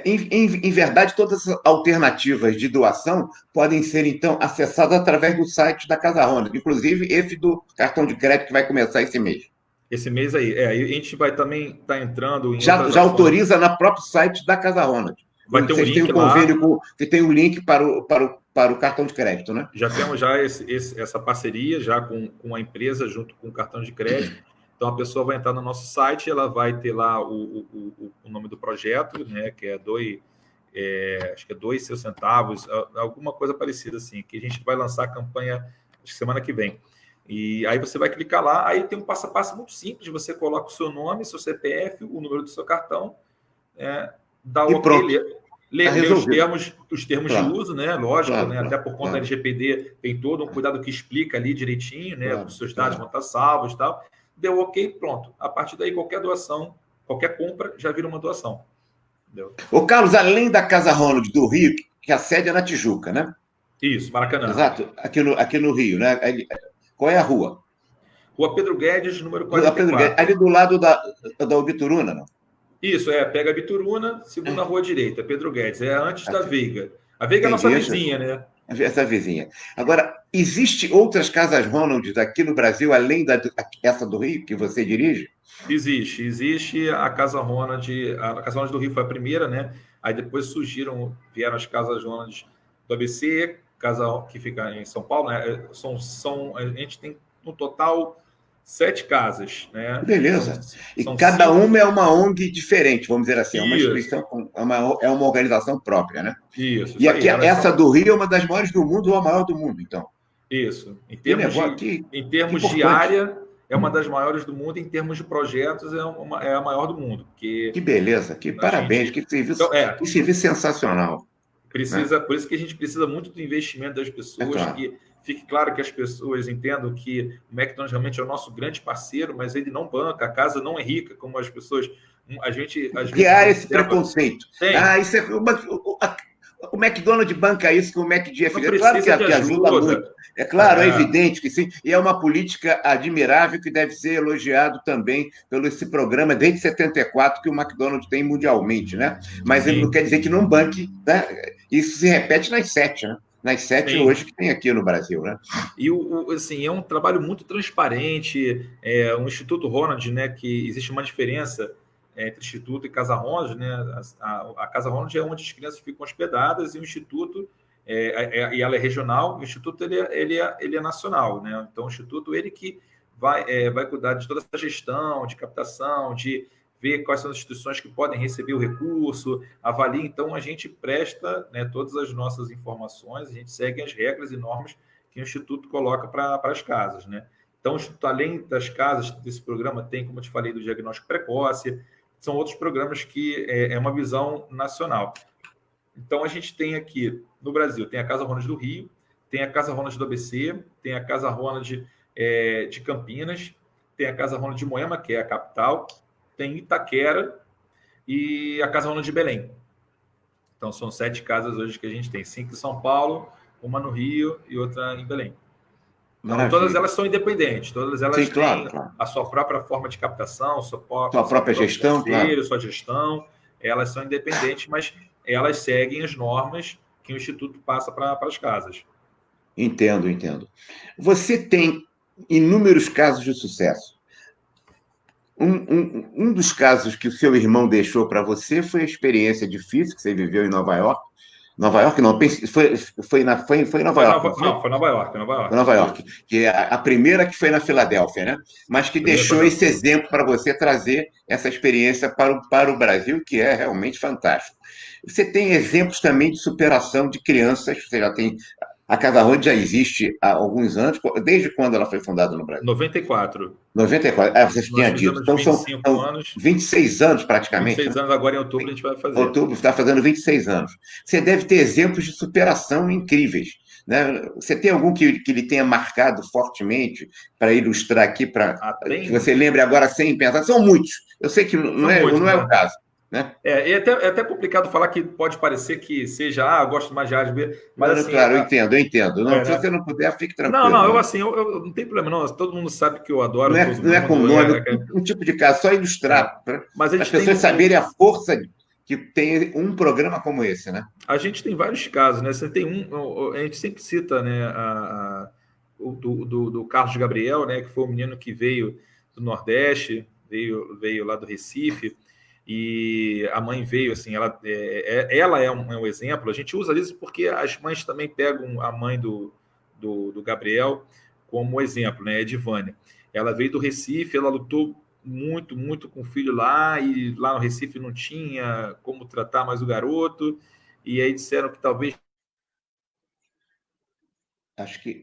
Em verdade, todas as alternativas de doação podem ser, então, acessadas através do site da Casa Ronald, inclusive esse do cartão de crédito que vai começar esse mês. Esse mês aí. A gente vai também estar entrando em já outras autoriza no próprio site da Casa Ronald. Vai ter um Vocês têm um convênio que tem um link para o cartão de crédito, né? Já temos essa parceria já com a empresa junto com o cartão de crédito. Então, a pessoa vai entrar no nosso site, ela vai ter lá o nome do projeto, né, que acho que é 2 seus centavos, alguma coisa parecida assim, que a gente vai lançar a campanha acho que semana que vem. E aí você vai clicar lá, aí tem um passo a passo muito simples, você coloca o seu nome, seu CPF, o número do seu cartão, dá o OK, lê os termos de uso, né? Lógico, né? Até por conta da LGPD, tem todo um cuidado que explica ali direitinho, né? Os seus dados vão estar salvos e tal. Deu OK, pronto. A partir daí, qualquer doação, qualquer compra já vira uma doação. Entendeu? Ô, Carlos, além da Casa Ronald do Rio, que a sede é na Tijuca, né? Isso, Maracanã. Exato, aqui no Rio, né? Qual é a rua? Rua Pedro Guedes, número 44. Pedro Guedes, ali do lado da Ubituruna, não? Isso, pega a Bituruna, segunda rua direita, Pedro Guedes, antes da Veiga. A Veiga é a nossa vizinha, né? Essa vizinha. Agora, existe outras Casas Ronald aqui no Brasil, além dessa do Rio, que você dirige? Existe a Casa Ronald. A Casa Ronald do Rio foi a primeira, né? Aí depois vieram as Casas Ronald do ABC, que fica em São Paulo, né? A gente tem no total 7 casas, né? Beleza. Cada uma é uma ONG diferente, vamos dizer assim, é uma instituição, é uma organização própria, né? Isso. E aqui, essa do Rio é uma das maiores do mundo, ou a maior do mundo, então. Isso. Em termos de área, é uma das maiores do mundo, em termos de projetos, é a maior do mundo. Que beleza, parabéns, que serviço, que serviço sensacional. Por isso que a gente precisa muito do investimento das pessoas, que fique claro que as pessoas entendam que o McDonald's realmente é o nosso grande parceiro, mas ele não banca, a casa não é rica, como as pessoas... Às vezes há esse preconceito. Isso o McDonald's banca isso que o McD é filho. É claro que ajuda muito. É claro, é evidente que sim. E é uma política admirável que deve ser elogiado também pelo esse programa desde 74 que o McDonald's tem mundialmente, né? Mas ele não quer dizer que não banque, né? Isso se repete nas 7, né? Nas 7 hoje que tem aqui no Brasil, né? E assim, é um trabalho muito transparente. O Instituto Ronald, né? Que existe uma diferença entre Instituto e Casa Ronald, né? A Casa Ronald é onde as crianças ficam hospedadas e o Instituto, e ela é regional, o Instituto ele é nacional, né? Então, o Instituto, ele que vai cuidar de toda essa gestão, de captação, de ver quais são as instituições que podem receber o recurso, avalia. Então, a gente presta, né, todas as nossas informações, a gente segue as regras e normas que o Instituto coloca para as casas, né? Então, o Instituto, além das casas, desse programa, tem, como eu te falei, do diagnóstico precoce, são outros programas que é uma visão nacional. Então, a gente tem aqui, no Brasil, tem a Casa Ronald do Rio, tem a Casa Ronald do ABC, tem a Casa Ronald de Campinas, tem a Casa Ronald de Moema, que é a capital, tem Itaquera e a Casa Ronald de Belém. Então, são 7 casas hoje que a gente tem. 5 em São Paulo, uma no Rio e outra em Belém. Então, todas elas são independentes, todas elas têm a sua própria forma de captação, sua própria gestão, sua gestão. Elas são independentes, mas elas seguem as normas que o Instituto passa para as casas. Entendo, entendo. Você tem inúmeros casos de sucesso. Um dos casos que o seu irmão deixou para você foi a experiência difícil que você viveu em Nova York. Nova York, não, foi em Nova York, não foi? Não, foi Nova York, Nova Foi York. Nova York, Isso. que é a primeira que foi na Filadélfia, né? Mas que Primeiro deixou foi esse exemplo para você trazer essa experiência para o Brasil, que é realmente fantástico. Você tem exemplos também de superação de crianças, você já tem. A Casa Ronde já existe há alguns anos, desde quando ela foi fundada no Brasil? 94. 94. Você Nós tinha dito. fizemos Então vinte e cinco são anos. 26 anos vinte e praticamente, né? seis anos agora em outubro a gente vai fazer. Outubro está fazendo 26 anos. Você deve ter exemplos de superação incríveis. Né? Você tem algum que lhe tenha marcado fortemente para ilustrar aqui, para que Tem. você lembre agora sem pensar? São muitos. Eu sei que não São é, muitos, não é o né? caso. Né? É até complicado falar que pode parecer que seja, eu gosto mais de A, de B, mas Não, não, assim, claro, eu entendo, eu entendo. Não, se você né? não puder, fique Não, tranquilo. não, eu Né? assim, eu não tem problema não, todo mundo sabe que eu Não adoro é, todo não é com mundo, nome, um tipo de caso, só ilustrar, para mas a as gente tem pessoas saberem a força que tem um programa como esse. Né? a gente tem vários casos, né? Você tem a gente sempre cita, né, o do Carlos Gabriel, né, que foi um menino que veio do Nordeste, veio lá do Recife, e a mãe veio, assim, ela é um exemplo. A gente usa isso porque as mães também pegam a mãe do Gabriel como exemplo, né, Edivânia. Ela veio do Recife, ela lutou muito, muito com o filho lá, e lá no Recife não tinha como tratar mais o garoto, e aí disseram que talvez.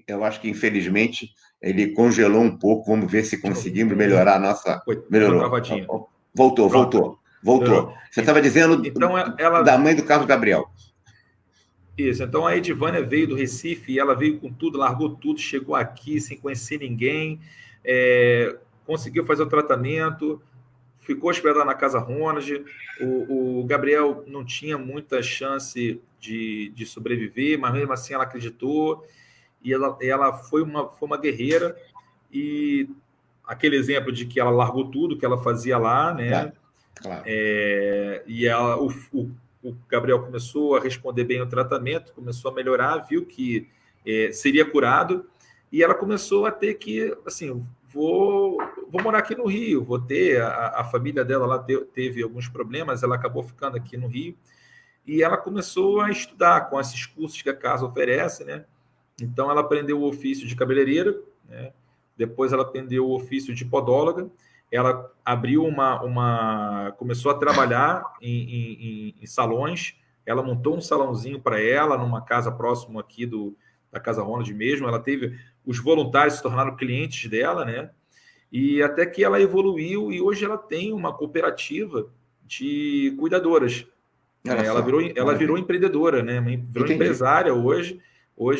Eu acho que, infelizmente, ele congelou um pouco. Vamos ver se De novo, conseguimos melhorar a nossa. deu uma Melhorou. travadinha. Voltou, Pronto, voltou, melhorou. voltou. Você estava dizendo Então, da ela. mãe do Carlos Gabriel. Isso, então a Edivânia veio do Recife, e ela veio com tudo, largou tudo, chegou aqui sem conhecer ninguém, conseguiu fazer o tratamento, ficou hospedada na Casa Ronald. O Gabriel não tinha muita chance de sobreviver, mas mesmo assim ela acreditou, e ela foi uma guerreira, e aquele exemplo de que ela largou tudo que ela fazia lá, Claro, né? claro. E o Gabriel começou a responder bem ao tratamento, começou a melhorar, viu que seria curado, e ela começou a ter que, assim, vou morar aqui no Rio, vou ter, a família dela lá teve alguns problemas, ela acabou ficando aqui no Rio, e ela começou a estudar com esses cursos que a casa oferece, né? Então, ela aprendeu o ofício de cabeleireira, né? Depois ela aprendeu o ofício de podóloga, ela abriu começou a trabalhar em salões, ela montou um salãozinho para ela, numa casa próxima aqui da Casa Ronald mesmo, ela teve, os voluntários se tornaram clientes dela, né? E até que ela evoluiu, e hoje ela tem uma cooperativa de cuidadoras, Olha né? Ela só, virou maravilha. empreendedora, né? Virou Entendi. empresária hoje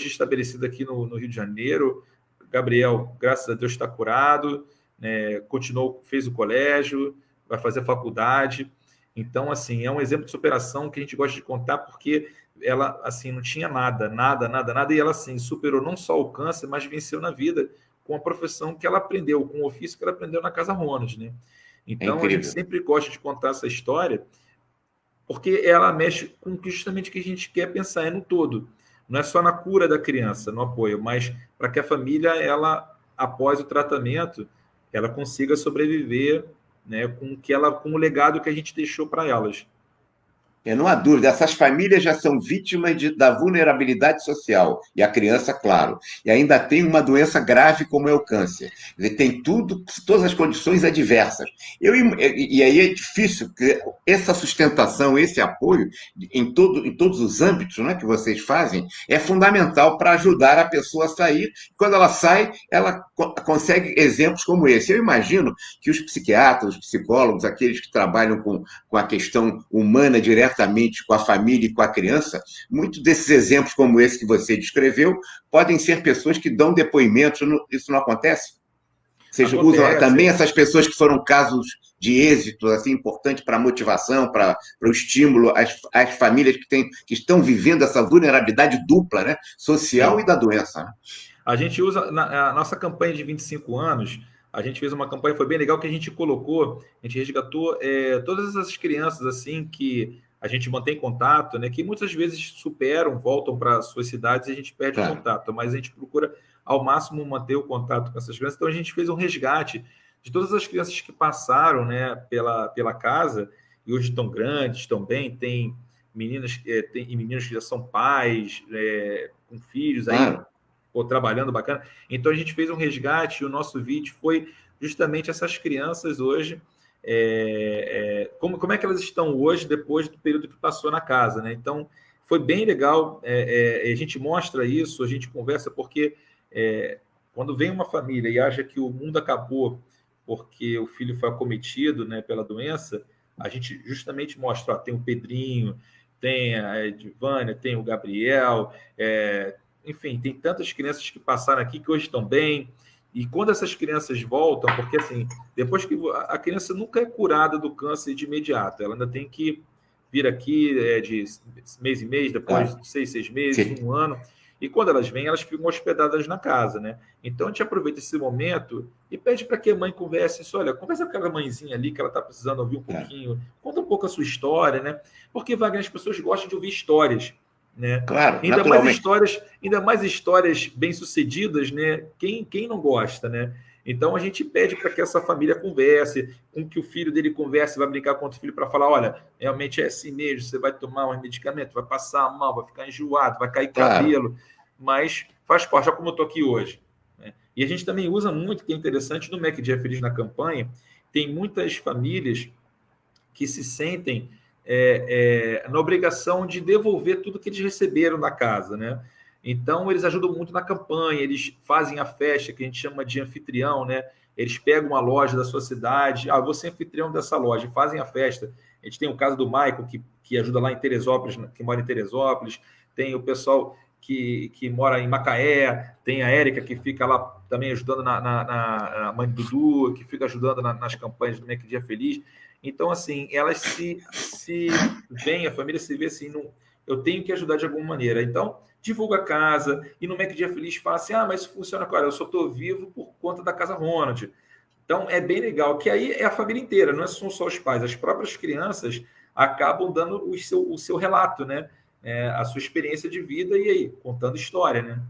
estabelecida aqui no Rio de Janeiro. Gabriel, graças a Deus, está curado, né? Continuou, fez o colégio, vai fazer faculdade. Então, assim, é um exemplo de superação que a gente gosta de contar, porque ela, assim, não tinha nada, nada, nada, nada, e ela, assim, superou não só o câncer, mas venceu na vida com a profissão que ela aprendeu, com o ofício que ela aprendeu na Casa Ronald, né? É Então, a gente incrível. sempre gosta de contar essa história, porque ela mexe com justamente o que a gente quer pensar, é no todo. Não é só na cura da criança, no apoio, mas para que a família, ela, após o tratamento, ela consiga sobreviver, né, com o legado que a gente deixou para elas. Não há dúvida, essas famílias já são vítimas da vulnerabilidade social, e a criança, claro, e ainda tem uma doença grave como é o câncer. Quer dizer, tem tudo, todas as condições adversas. E aí é difícil, porque essa sustentação, esse apoio, em todos os âmbitos, né, que vocês fazem, é fundamental para ajudar a pessoa a sair. Quando ela sai, ela consegue exemplos como esse. Eu imagino que os psiquiatras, os psicólogos, aqueles que trabalham com a questão humana diretamente com a família e com a criança, muitos desses exemplos como esse que você descreveu podem ser pessoas que dão depoimentos, isso não acontece? Vocês usam também Acontece. essas pessoas que foram casos de êxito assim importante para a motivação, para o estímulo às famílias que estão vivendo essa vulnerabilidade dupla, né? Social e Sim. da doença. Né? A gente usa, a nossa campanha de 25 anos, a gente fez uma campanha, foi bem legal, que a gente colocou, a gente resgatou todas essas crianças, assim, que a gente mantém contato, né, que muitas vezes superam, voltam para suas cidades e a gente perde o contato, mas a gente procura ao máximo manter o contato com essas crianças. Então a gente fez um resgate de todas as crianças que passaram, né, pela casa e hoje estão grandes, estão bem, tem meninas e meninos que já são pais, com filhos aí, trabalhando bacana. Então a gente fez um resgate e o nosso vídeo foi justamente essas crianças hoje, como é que elas estão hoje depois do período que passou na casa, né? Então foi bem legal, a gente mostra isso, a gente conversa, porque quando vem uma família e acha que o mundo acabou porque o filho foi acometido, né, pela doença, a gente justamente mostra, tem o Pedrinho, tem a Edvânia, tem o Gabriel, enfim, tem tantas crianças que passaram aqui que hoje estão bem. E quando essas crianças voltam, porque assim, depois que a criança nunca é curada do câncer de imediato, ela ainda tem que vir aqui de mês em mês, depois de 6 meses, um ano. E quando elas vêm, elas ficam hospedadas na casa, né? Então a gente aproveita esse momento e pede para que a mãe converse isso. Olha, conversa com aquela mãezinha ali que ela está precisando ouvir um pouquinho, conta um pouco a sua história, né? Porque, Wagner, as pessoas gostam de ouvir histórias, né? Claro, ainda mais histórias bem-sucedidas, né? Quem não gosta, né? Então a gente pede para que essa família converse, com que o filho dele converse, vai brincar com outro filho para falar, olha, realmente é assim mesmo, você vai tomar um medicamento, vai passar mal, vai ficar enjoado, vai cair cabelo, mas faz parte, olha como eu estou aqui hoje, né? E a gente também usa muito, que é interessante, no MEC Dia Feliz na campanha, tem muitas famílias que se sentem na obrigação de devolver tudo que eles receberam da casa, né? Então, eles ajudam muito na campanha, eles fazem a festa, que a gente chama de anfitrião, né? Eles pegam uma loja da sua cidade, vou ser anfitrião dessa loja, fazem a festa. A gente tem o caso do Michael, que ajuda lá em Teresópolis, que mora em Teresópolis, tem o pessoal que mora em Macaé, tem a Érica, que fica lá também ajudando na mãe do Dudu, que fica ajudando nas campanhas do MEC Dia Feliz. Então, assim, elas se veem, a família se vê assim, eu tenho que ajudar de alguma maneira. Então, divulga a casa, e no MEC Dia Feliz fala assim, mas isso funciona agora, eu só estou vivo por conta da Casa Ronald. Então, é bem legal, que aí é a família inteira, não são só os pais, as próprias crianças acabam dando o seu relato, né? A sua experiência de vida, e aí, contando história, né?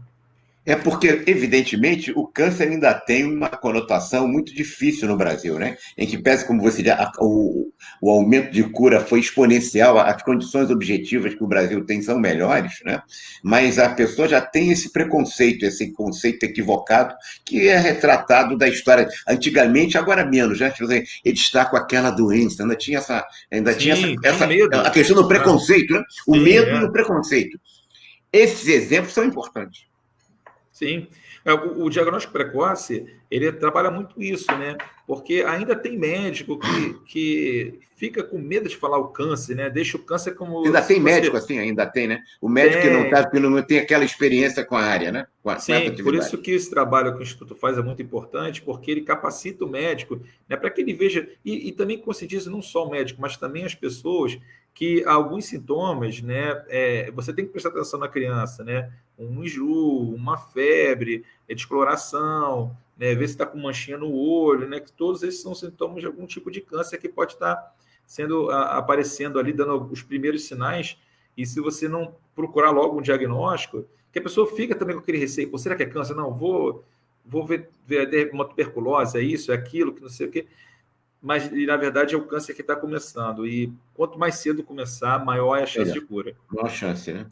É porque, evidentemente, o câncer ainda tem uma conotação muito difícil no Brasil, né? Em que pese, como você diz, o aumento de cura foi exponencial, as condições objetivas que o Brasil tem são melhores, né? Mas a pessoa já tem esse preconceito, esse conceito equivocado, que é retratado da história. Antigamente, agora menos, né? Ele está com aquela doença, ainda tinha medo. a questão do preconceito, né? O medo e o preconceito. Esses exemplos são importantes. Sim. O diagnóstico precoce, ele trabalha muito isso, né? Porque ainda tem médico que fica com medo de falar o câncer, né? Deixa o câncer como... Ainda tem médico assim, ainda tem, né? O médico que não tem aquela experiência com a área, né? Com essa atividade. Por isso que esse trabalho que o Instituto faz é muito importante, porque ele capacita o médico, né, para que ele veja, e também conscientiza não só o médico, mas também as pessoas, que alguns sintomas, né, você tem que prestar atenção na criança, né? Um enjoo, uma febre, descoloração, né, ver se está com manchinha no olho, né? Que todos esses são sintomas de algum tipo de câncer que pode estar aparecendo ali, dando os primeiros sinais, e se você não procurar logo um diagnóstico, que a pessoa fica também com aquele receio, pô, será que é câncer? Não, vou ver uma tuberculose, é isso, é aquilo, que não sei o quê. Mas, na verdade, é o câncer que está começando. E quanto mais cedo começar, maior é a chance de cura. Maior chance, né?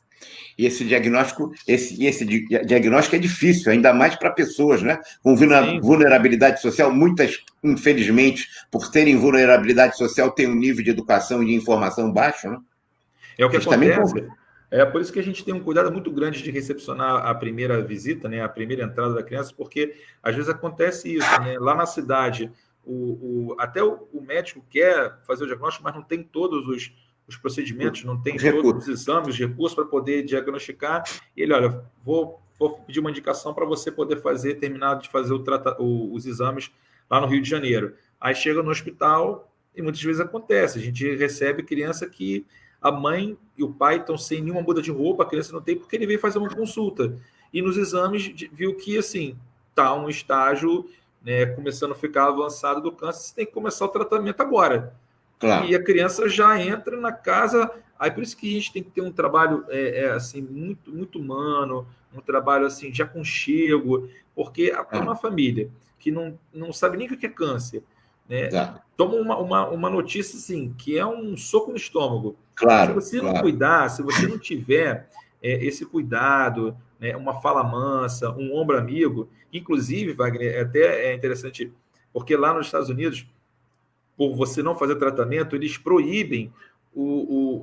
E esse diagnóstico é difícil, ainda mais para pessoas, né? Com vulnerabilidade social. Muitas, infelizmente, por terem vulnerabilidade social, têm um nível de educação e de informação baixo, né? É o que acontece. É por isso que a gente tem um cuidado muito grande de recepcionar a primeira visita, né? A primeira entrada da criança, porque às vezes acontece isso, né? Lá na cidade, até o médico quer fazer o diagnóstico, mas não tem todos os procedimentos, não tem todos os exames, os recursos para poder diagnosticar. E ele, olha, vou pedir uma indicação para você poder terminar de fazer os exames lá no Rio de Janeiro. Aí chega no hospital e muitas vezes acontece. A gente recebe criança que a mãe e o pai estão sem nenhuma muda de roupa, a criança não tem, porque ele veio fazer uma consulta. E nos exames viu que, assim, está um estágio, né, começando a ficar avançado do câncer, você tem que começar o tratamento agora. Claro. E a criança já entra na casa, Aí por isso que a gente tem que ter um trabalho assim, muito, muito humano, um trabalho assim, de aconchego, porque uma família que não sabe nem o que é câncer, né? Exato. Toma uma notícia assim, que é um soco no estômago. Se Claro, você não claro. cuidar, se você não tiver esse cuidado, né, uma fala mansa, um ombro amigo, inclusive, Wagner, até é interessante, porque lá nos Estados Unidos, por você não fazer tratamento, eles proíbem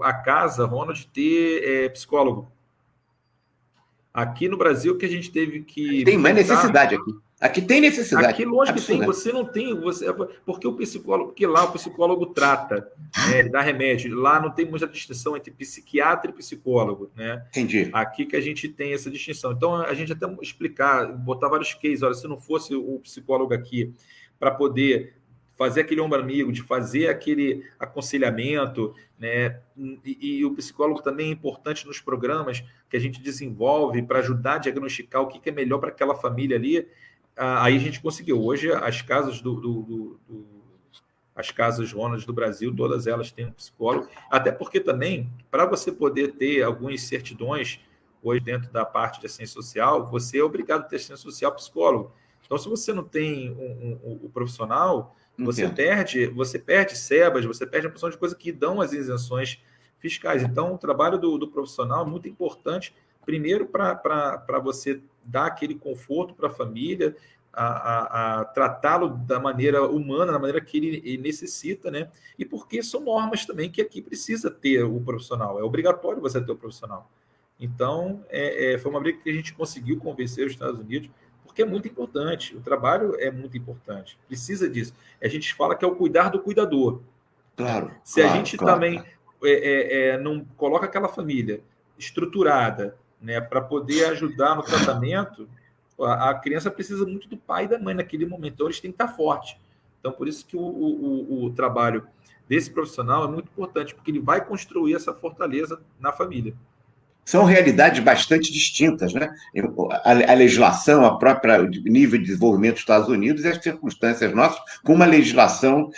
a casa, Ronald, de ter psicólogo. Aqui no Brasil, que a gente teve que Tem mais montar. necessidade aqui. Aqui tem necessidade. Aqui, lógico que tem, Absurda. você não tem, porque o psicólogo, porque lá o psicólogo trata, né, ele dá remédio, lá não tem muita distinção entre psiquiatra e psicólogo, né? Entendi. Aqui que a gente tem essa distinção. Então, a gente até explicar, botar vários cases, olha, se não fosse o psicólogo aqui para poder fazer aquele ombro amigo, de fazer aquele aconselhamento, né? E o psicólogo também é importante nos programas que a gente desenvolve para ajudar a diagnosticar o que é melhor para aquela família ali. Aí a gente conseguiu. Hoje, as casas as casas Ronald do Brasil, todas elas têm um psicólogo. Até porque também, para você poder ter algumas certidões, hoje dentro da parte de assistência social, você é obrigado a ter assistência social psicólogo. Então, se você não tem o profissional, você perde SEBAS, você perde a porção de coisas que dão as isenções fiscais. Então, o trabalho do profissional é muito importante, primeiro para você dar aquele conforto para a família, a tratá-lo da maneira humana, da maneira que ele necessita, né? E porque são normas também que aqui precisa ter o profissional, é obrigatório você ter o profissional. Então, foi uma briga que a gente conseguiu convencer os Estados Unidos, porque é muito importante, o trabalho é muito importante, precisa disso. A gente fala que é o cuidar do cuidador. Claro, Se a claro, gente claro. também não coloca aquela família estruturada, né, para poder ajudar no tratamento, a criança precisa muito do pai e da mãe naquele momento, então eles têm que estar fortes. Então, por isso que o trabalho desse profissional é muito importante, porque ele vai construir essa fortaleza na família. São realidades bastante distintas, né? A legislação, a própria nível de desenvolvimento dos Estados Unidos e as circunstâncias nossas, com uma legislação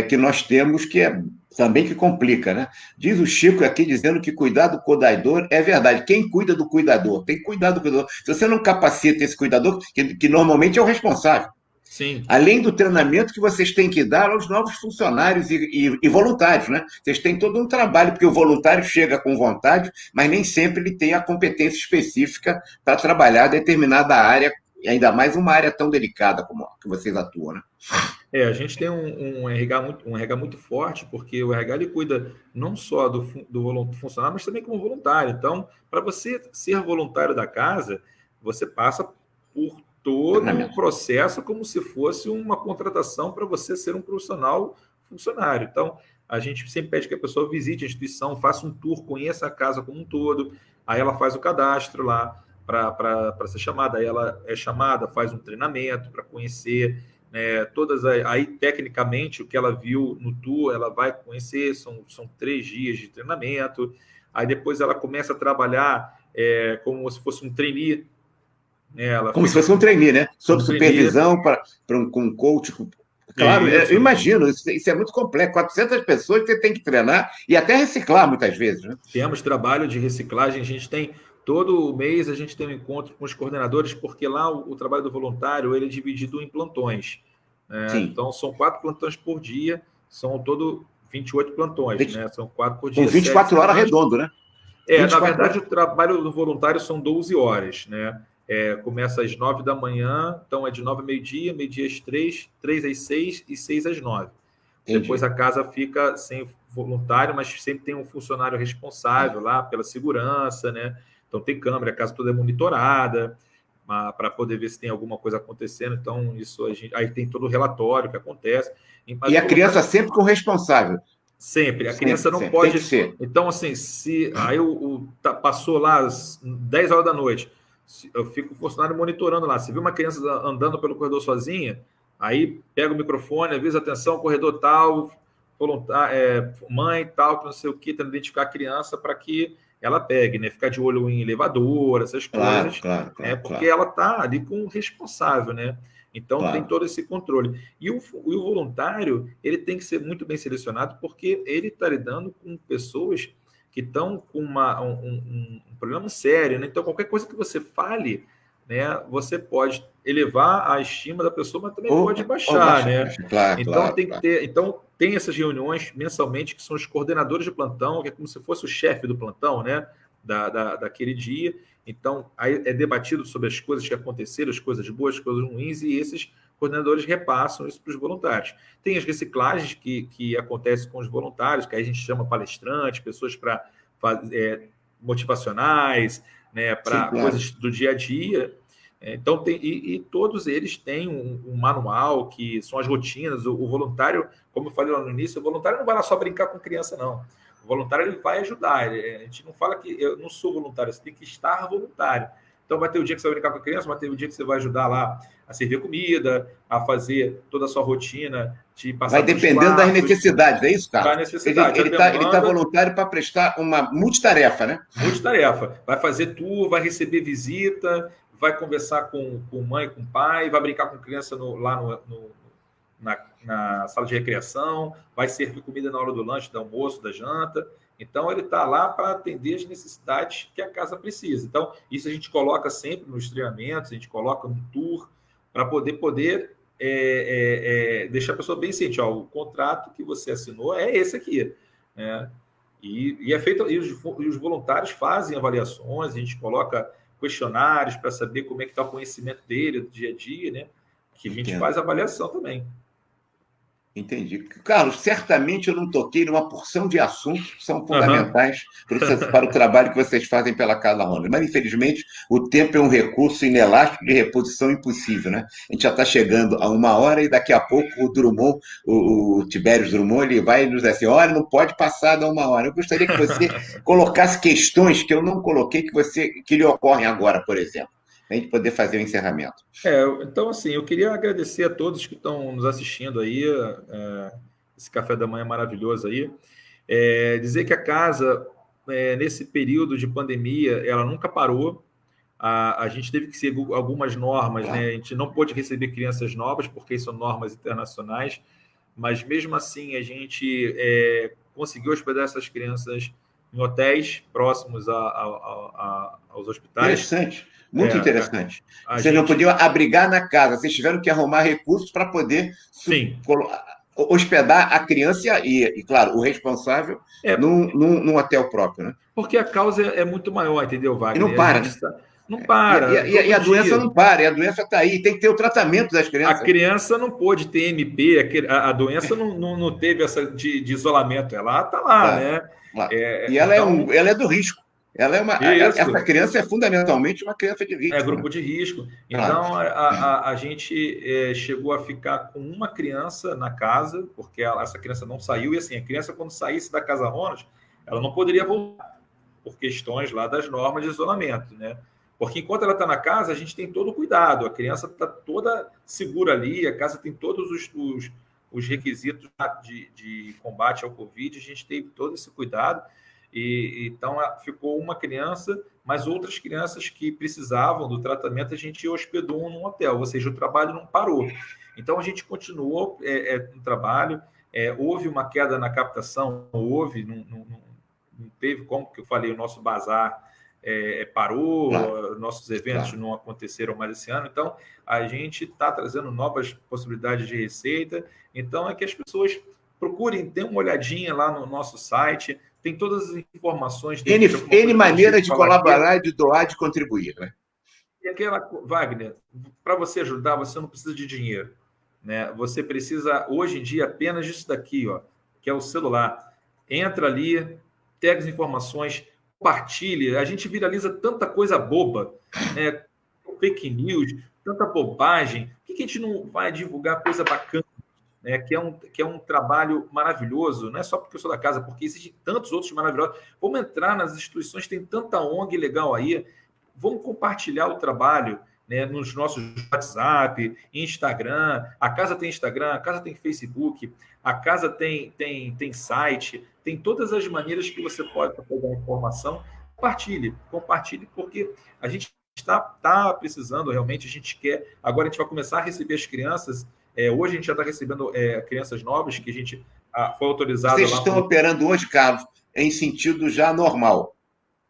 que nós temos que é também que complica, né? Diz o Chico aqui dizendo que cuidar do cuidador é verdade. Quem cuida do cuidador? Tem que cuidar do cuidador. Se você não capacita esse cuidador, que normalmente é o responsável, Sim. além do treinamento que vocês têm que dar aos novos funcionários e voluntários, né? Vocês têm todo um trabalho, porque o voluntário chega com vontade, mas nem sempre ele tem a competência específica para trabalhar determinada área, e ainda mais uma área tão delicada como a que vocês atuam, né? A gente tem um RH muito forte, porque o RH ele cuida não só do funcionário, mas também como voluntário. Então, para você ser voluntário da casa, você passa por todo o processo como se fosse uma contratação para você ser um profissional funcionário. Então, a gente sempre pede que a pessoa visite a instituição, faça um tour, conheça a casa como um todo, aí ela faz o cadastro lá para ser chamada, aí ela é chamada, faz um treinamento para conhecer todas aí tecnicamente o que ela viu no tour, ela vai conhecer, são 3 dias de treinamento, aí depois ela começa a trabalhar como se fosse um trainee, né? Como se fosse um trainee, né? Sob supervisão com um coach. Claro, eu imagino, isso é muito complexo. 400 pessoas que você tem que treinar e até reciclar muitas vezes, né? Temos trabalho de reciclagem, a gente tem todo mês a gente tem um encontro com os coordenadores, porque lá o trabalho do voluntário ele é dividido em plantões. Então, são 4 plantões por dia, são todo 28 plantões, né? São 4 por dia. Com 24 horas redondo, né? Na verdade, o trabalho do voluntário são 12 horas, né? Começa às 9 da manhã, então é de 9 a meio-dia, meio-dia às 3, 3 às 6 e 6 às 9. Entendi. Depois a casa fica sem voluntário, mas sempre tem um funcionário responsável lá pela segurança, né? Então tem câmera, a casa toda é monitorada para poder ver se tem alguma coisa acontecendo. Então isso aí tem todo o relatório que acontece. Mas e a criança sempre com o responsável. Sempre. A criança não pode. Tem que ser. Então, assim, se aí passou lá às 10 horas da noite, eu fico o funcionário monitorando lá. Se viu uma criança andando pelo corredor sozinha, aí pega o microfone, avisa, atenção, corredor tal, mãe tal, que não sei o que, tentando identificar a criança para que ela pegue, né? Ficar de olho em elevador, essas coisas. Claro, porque ela está ali com o responsável, né? Então, tem todo esse controle. E o voluntário, ele tem que ser muito bem selecionado, porque ele está lidando com pessoas que estão com um problema sério, né? Então, qualquer coisa que você fale, né, você pode elevar a estima da pessoa, mas também pode baixar, né? Claro, então, claro, tem que ter, então, tem essas reuniões mensalmente, que são os coordenadores de plantão, que é como se fosse o chefe do plantão, né? Daquele dia. Então, aí é debatido sobre as coisas que aconteceram, as coisas boas, as coisas ruins, e esses coordenadores repassam isso para os voluntários. Tem as reciclagens que acontecem com os voluntários, que aí a gente chama palestrantes, pessoas para motivacionais, né, para coisas do dia a dia. Então, e todos eles têm um manual, que são as rotinas. O voluntário, como eu falei lá no início, o voluntário não vai lá só brincar com criança, não. O voluntário ele vai ajudar. A gente não fala que eu não sou voluntário, você tem que estar voluntário. Então, vai ter o dia que você vai brincar com a criança, vai ter o dia que você vai ajudar lá a servir comida, a fazer toda a sua rotina, de passar. Vai dependendo das necessidades, é isso, Carlos? Da necessidade. Ele está voluntário para prestar uma multitarefa, né? Multitarefa. Vai fazer tour, vai receber visita, vai conversar com mãe, com pai, vai brincar com criança na sala de recreação, vai servir comida na hora do lanche, do almoço, da janta. Então, ele está lá para atender as necessidades que a casa precisa. Então, isso a gente coloca sempre nos treinamentos, a gente coloca no tour, para poder deixar a pessoa bem ciente. O contrato que você assinou é esse aqui, né? E é feito, e os voluntários fazem avaliações, a gente coloca questionários para saber como é que está o conhecimento dele do dia a dia, né? Que a gente faz avaliação também. Entendi. Carlos, certamente eu não toquei numa porção de assuntos que são fundamentais para o trabalho que vocês fazem pela Casa Ronald. Mas, infelizmente, o tempo é um recurso inelástico de reposição impossível, né? A gente já está chegando a 1 hora e daqui a pouco o Drummond, o Tibérios Drummond, ele vai nos dizer assim, olha, não pode passar da 1 hora. Eu gostaria que você colocasse questões que eu não coloquei, que lhe ocorrem agora, por exemplo, para a gente poder fazer o encerramento. Então, assim, eu queria agradecer a todos que estão nos assistindo aí, esse café da manhã maravilhoso aí. Dizer que a casa, nesse período de pandemia, ela nunca parou. A gente teve que seguir algumas normas, né? A gente não pôde receber crianças novas, porque são normas internacionais, mas mesmo assim a gente conseguiu hospedar essas crianças em hotéis próximos aos hospitais. Interessante. Muito interessante. Vocês não podiam abrigar na casa, vocês tiveram que arrumar recursos para poder hospedar a criança e, claro, o responsável num hotel próprio, né? Porque a causa é muito maior, entendeu, Wagner? E não para, né? Não para. E a doença não para, e a doença está aí, tem que ter o tratamento das crianças. A criança não pôde ter MP, a doença não teve essa de isolamento, ela está lá, né? E ela, ela é do risco. Essa criança é fundamentalmente uma criança de risco. É grupo de risco. Então, a gente chegou a ficar com uma criança na casa, porque essa criança não saiu, e assim, a criança, quando saísse da Casa Ronald, ela não poderia voltar, por questões lá das normas de isolamento, né? Porque enquanto ela está na casa, a gente tem todo o cuidado, a criança está toda segura ali, a casa tem todos os requisitos de combate ao Covid, a gente teve todo esse cuidado. Então, ficou uma criança, mas outras crianças que precisavam do tratamento, a gente hospedou num hotel, ou seja, o trabalho não parou. Então, a gente continuou no trabalho, houve uma queda na captação, não teve como, que eu falei, o nosso bazar parou, nossos eventos não aconteceram mais esse ano, então a gente está trazendo novas possibilidades de receita, então é que as pessoas procurem ter uma olhadinha lá no nosso site, tem todas as informações. N maneira de colaborar, de doar, de contribuir, né? E aquela, Wagner, para você ajudar, você não precisa de dinheiro, né? Você precisa, hoje em dia, apenas disso daqui, que é o celular. Entra ali, pega as informações, compartilhe. A gente viraliza tanta coisa boba, né? Fake news, tanta bobagem. Por que a gente não vai divulgar coisa bacana? Que é um trabalho maravilhoso, não é só porque eu sou da casa, porque existem tantos outros maravilhosos. Vamos entrar nas instituições, tem tanta ONG legal aí, vamos compartilhar o trabalho, né, nos nossos WhatsApp, Instagram. A casa tem Instagram, a casa tem Facebook, a casa tem site, tem todas as maneiras que você pode pegar informação. Compartilhe, porque a gente está precisando realmente, a gente quer. Agora a gente vai começar a receber as crianças. Hoje a gente já está recebendo crianças novas que a gente foi autorizado. Vocês estão operando hoje, Carlos, em sentido já normal.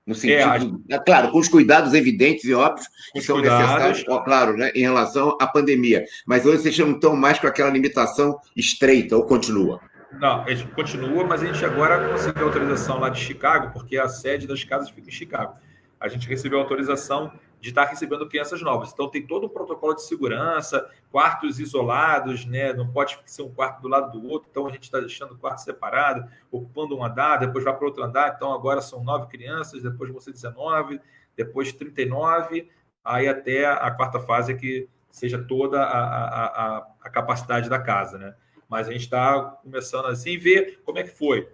No É, sentido, claro, com os cuidados evidentes e óbvios com que os são necessários, cuidados. ó, claro, né, em relação à pandemia. Mas hoje vocês não estão mais com aquela limitação estreita, ou continua? Não, a gente continua, mas a gente agora conseguiu autorização lá de Chicago, porque a sede das casas fica em Chicago. A gente recebeu autorização de estar recebendo crianças novas. Então, tem todo um protocolo de segurança, quartos isolados, né? Não pode ser um quarto do lado do outro. Então, a gente está deixando o quarto separado, ocupando um andar, depois vai para outro andar. Então, agora são 9 crianças, depois vão ser 19, depois 39, aí até a quarta fase, que seja toda a capacidade da casa, né? Mas a gente está começando assim, ver como é que foi.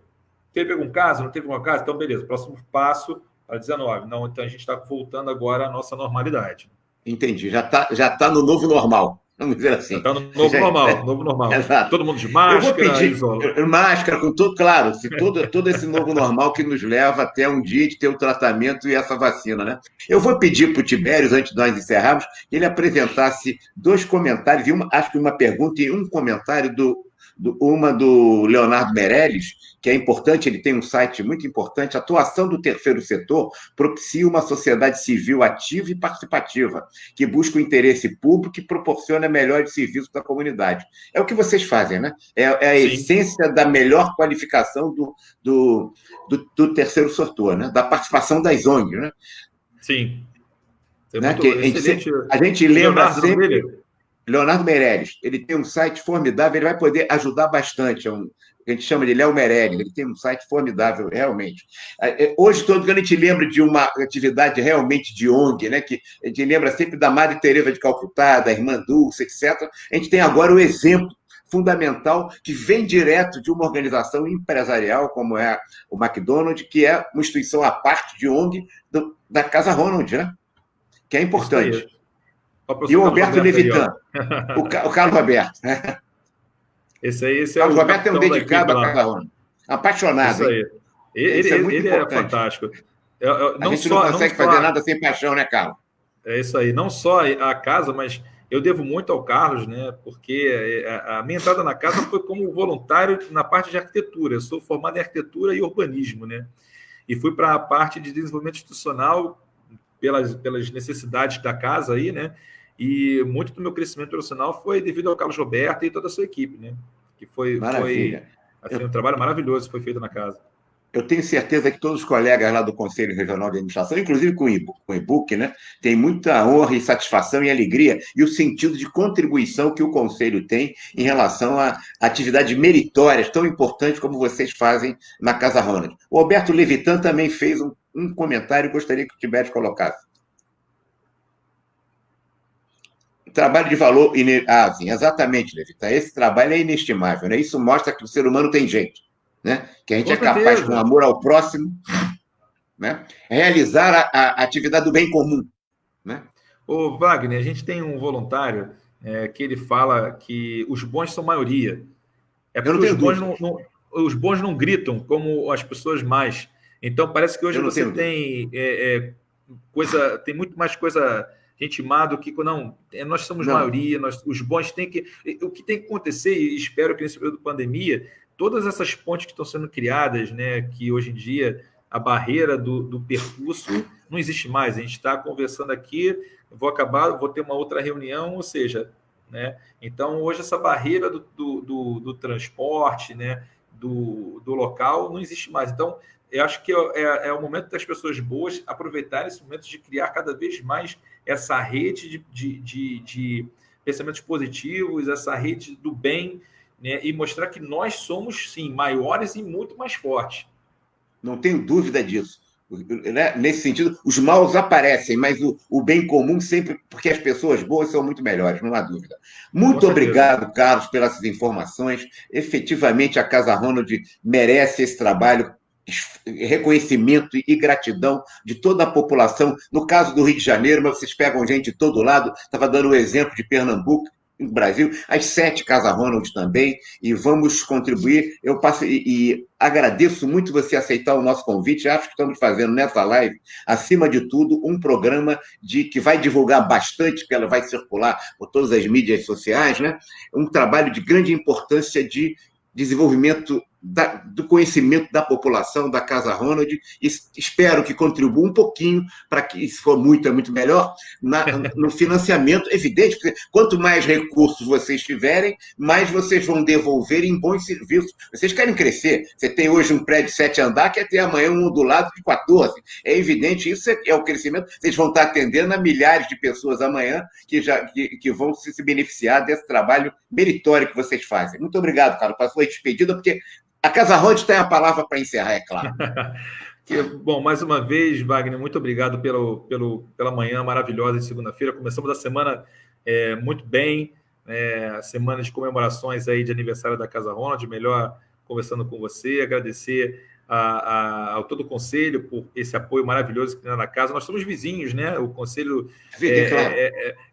Teve algum caso? Não teve algum caso? Então, beleza. Próximo passo para 19. Não, então a gente está voltando agora à nossa normalidade. Entendi, já tá no novo normal, vamos dizer Já assim. está no novo normal, novo normal. Exato. Todo mundo de Eu vou máscara, pedir isola. máscara, com tudo, claro, se todo esse novo normal que nos leva até um dia de ter o tratamento e essa vacina, né? Eu vou pedir para o Tibérios, antes de nós encerrarmos, que ele apresentasse dois comentários, acho que uma pergunta e um comentário uma do Leonardo Meirelles, que é importante, ele tem um site muito importante, a atuação do terceiro setor propicia uma sociedade civil ativa e participativa, que busca o interesse público e proporciona melhores serviços para a comunidade. É o que vocês fazem, né? É a Sim, essência da melhor qualificação do terceiro setor, né? Da participação das ONGs, né? sim. É Né? muito Que excelente. a gente O lembra Leonardo, o nome sempre. dele? Leonardo Meirelles, ele tem um site formidável, ele vai poder ajudar bastante. A gente chama de Léo Meirelles, ele tem um site formidável, realmente. Hoje, todo ano, a gente lembra de uma atividade realmente de ONG, né? Que a gente lembra sempre da Madre Teresa de Calcutá, da Irmã Dulce, etc. A gente tem agora o exemplo fundamental que vem direto de uma organização empresarial, como é o McDonald's, que é uma instituição à parte de ONG da Casa Ronald, né? Que é Isso aí. importante. Olha o E professor o Carlos Alberto Roberto aí, ó. Levitan, o Carlos Roberto, né? Esse é Carlos o Roberto é um capitão da dedicado equipe à lá. Casa Ronald. Apaixonado, Isso hein? aí. Ele, Isso é muito ele é importante. fantástico. A Não gente não só, não consegue fazer só nada sem paixão, né, Carlos? É isso aí, não só a casa, mas eu devo muito ao Carlos, né? Porque a minha entrada na casa foi como voluntário na parte de arquitetura. Eu sou formado em arquitetura e urbanismo, né? E fui para a parte de desenvolvimento institucional pelas necessidades da casa aí, né? E muito do meu crescimento profissional foi devido ao Carlos Roberto e toda a sua equipe, né? Que foi Maravilha. assim, um Eu, trabalho maravilhoso que foi feito na casa. eu tenho certeza que todos os colegas lá do Conselho Regional de Administração, inclusive com o e-book, né, tem muita honra e satisfação e alegria e o sentido de contribuição que o Conselho tem em relação a atividades meritórias tão importantes como vocês fazem na Casa Ronald. O Alberto Levitan também fez um comentário, gostaria que o Tibete colocasse. Trabalho de valor. Sim, exatamente, Levitan. Esse trabalho é inestimável, né? Isso mostra que o ser humano tem jeito, né? Que a gente Com é capaz, com certeza. amor ao próximo, né? Realizar a atividade do bem comum, né? Ô, Wagner, a gente tem um voluntário que ele fala que os bons são maioria. É Eu porque não os tenho bons dúvida. os bons não gritam como as pessoas mais. Então parece que hoje Eu não você tenho dúvida. tem coisa, tem muito mais coisa gente má do que não. Nós somos Não, maioria, os bons têm que. O que tem que acontecer, e espero que nesse período de pandemia, todas essas pontes que estão sendo criadas, né, que hoje em dia a barreira do percurso não existe mais. A gente está conversando aqui, vou ter uma outra reunião, ou seja, né? Então, hoje, essa barreira do transporte, né, do local, não existe mais. Então, eu acho que é o momento das pessoas boas aproveitarem esse momento de criar cada vez mais essa rede de pensamentos positivos, essa rede do bem, né, e mostrar que nós somos, sim, maiores e muito mais fortes. não tenho dúvida disso. Né? Nesse sentido, os maus aparecem, mas o bem comum sempre, porque as pessoas boas são muito melhores, não há dúvida. Com Muito certeza. obrigado, Carlos, pelas informações. Efetivamente, a Casa Ronald merece esse trabalho, reconhecimento e gratidão de toda a população. No caso do Rio de Janeiro, mas vocês pegam gente de todo lado, estava dando o exemplo de Pernambuco, no Brasil, as 7 Casa Ronald também, e vamos contribuir. Eu passo e agradeço muito você aceitar o nosso convite. Acho que estamos fazendo nessa live, acima de tudo, um programa que vai divulgar bastante, que ela vai circular por todas as mídias sociais, né? Um trabalho de grande importância de desenvolvimento do conhecimento da população da Casa Ronald, e espero que contribua um pouquinho para que, se for muito, é muito melhor, no financiamento. Evidente, porque quanto mais recursos vocês tiverem, mais vocês vão devolver em bons serviços. Vocês querem crescer. Você tem hoje um prédio de 7 andares, quer ter amanhã um do lado de 14. É evidente, isso é o crescimento. Vocês vão estar atendendo a milhares de pessoas amanhã que vão se beneficiar desse trabalho meritório que vocês fazem. Muito obrigado, Carlos, pela sua despedida, porque a Casa Ronald tem a palavra para encerrar, é claro. Bom, mais uma vez, Wagner, muito obrigado pela manhã maravilhosa de segunda-feira. Começamos a semana muito bem, a semana de comemorações aí de aniversário da Casa Ronald, melhor conversando com você, agradecer ao todo o conselho por esse apoio maravilhoso que tem na casa. Nós somos vizinhos, né? O conselho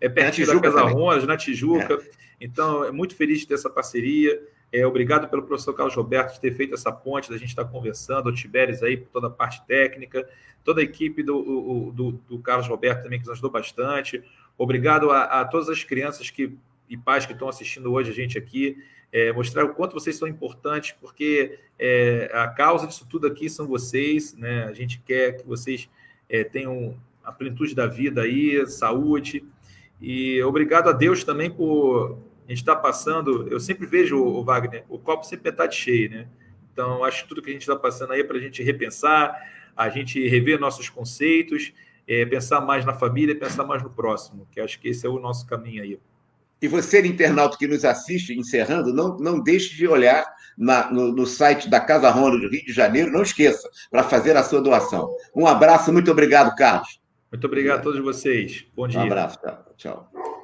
é pertinho da Casa Ronald, na Tijuca. Então, é muito feliz de ter essa parceria. Obrigado pelo professor Carlos Roberto de ter feito essa ponte, da gente estar conversando, o Tibério aí por toda a parte técnica, toda a equipe do Carlos Roberto também, que nos ajudou bastante. Obrigado a todas as crianças e pais que estão assistindo hoje a gente aqui, mostrar o quanto vocês são importantes, porque a causa disso tudo aqui são vocês, né? A gente quer que vocês tenham a plenitude da vida aí, saúde, e obrigado a Deus também por a gente estar passando. Eu sempre vejo, o Wagner, o copo sempre metade cheio, né? Então, acho que tudo que a gente está passando aí é para a gente repensar, a gente rever nossos conceitos, pensar mais na família, pensar mais no próximo, que acho que esse é o nosso caminho aí. E você, internauta que nos assiste, encerrando, não deixe de olhar no site da Casa Ronald do Rio de Janeiro, não esqueça, para fazer a sua doação. Um abraço, muito obrigado, Carlos. Muito obrigado a todos vocês. Bom dia. Um abraço, tchau.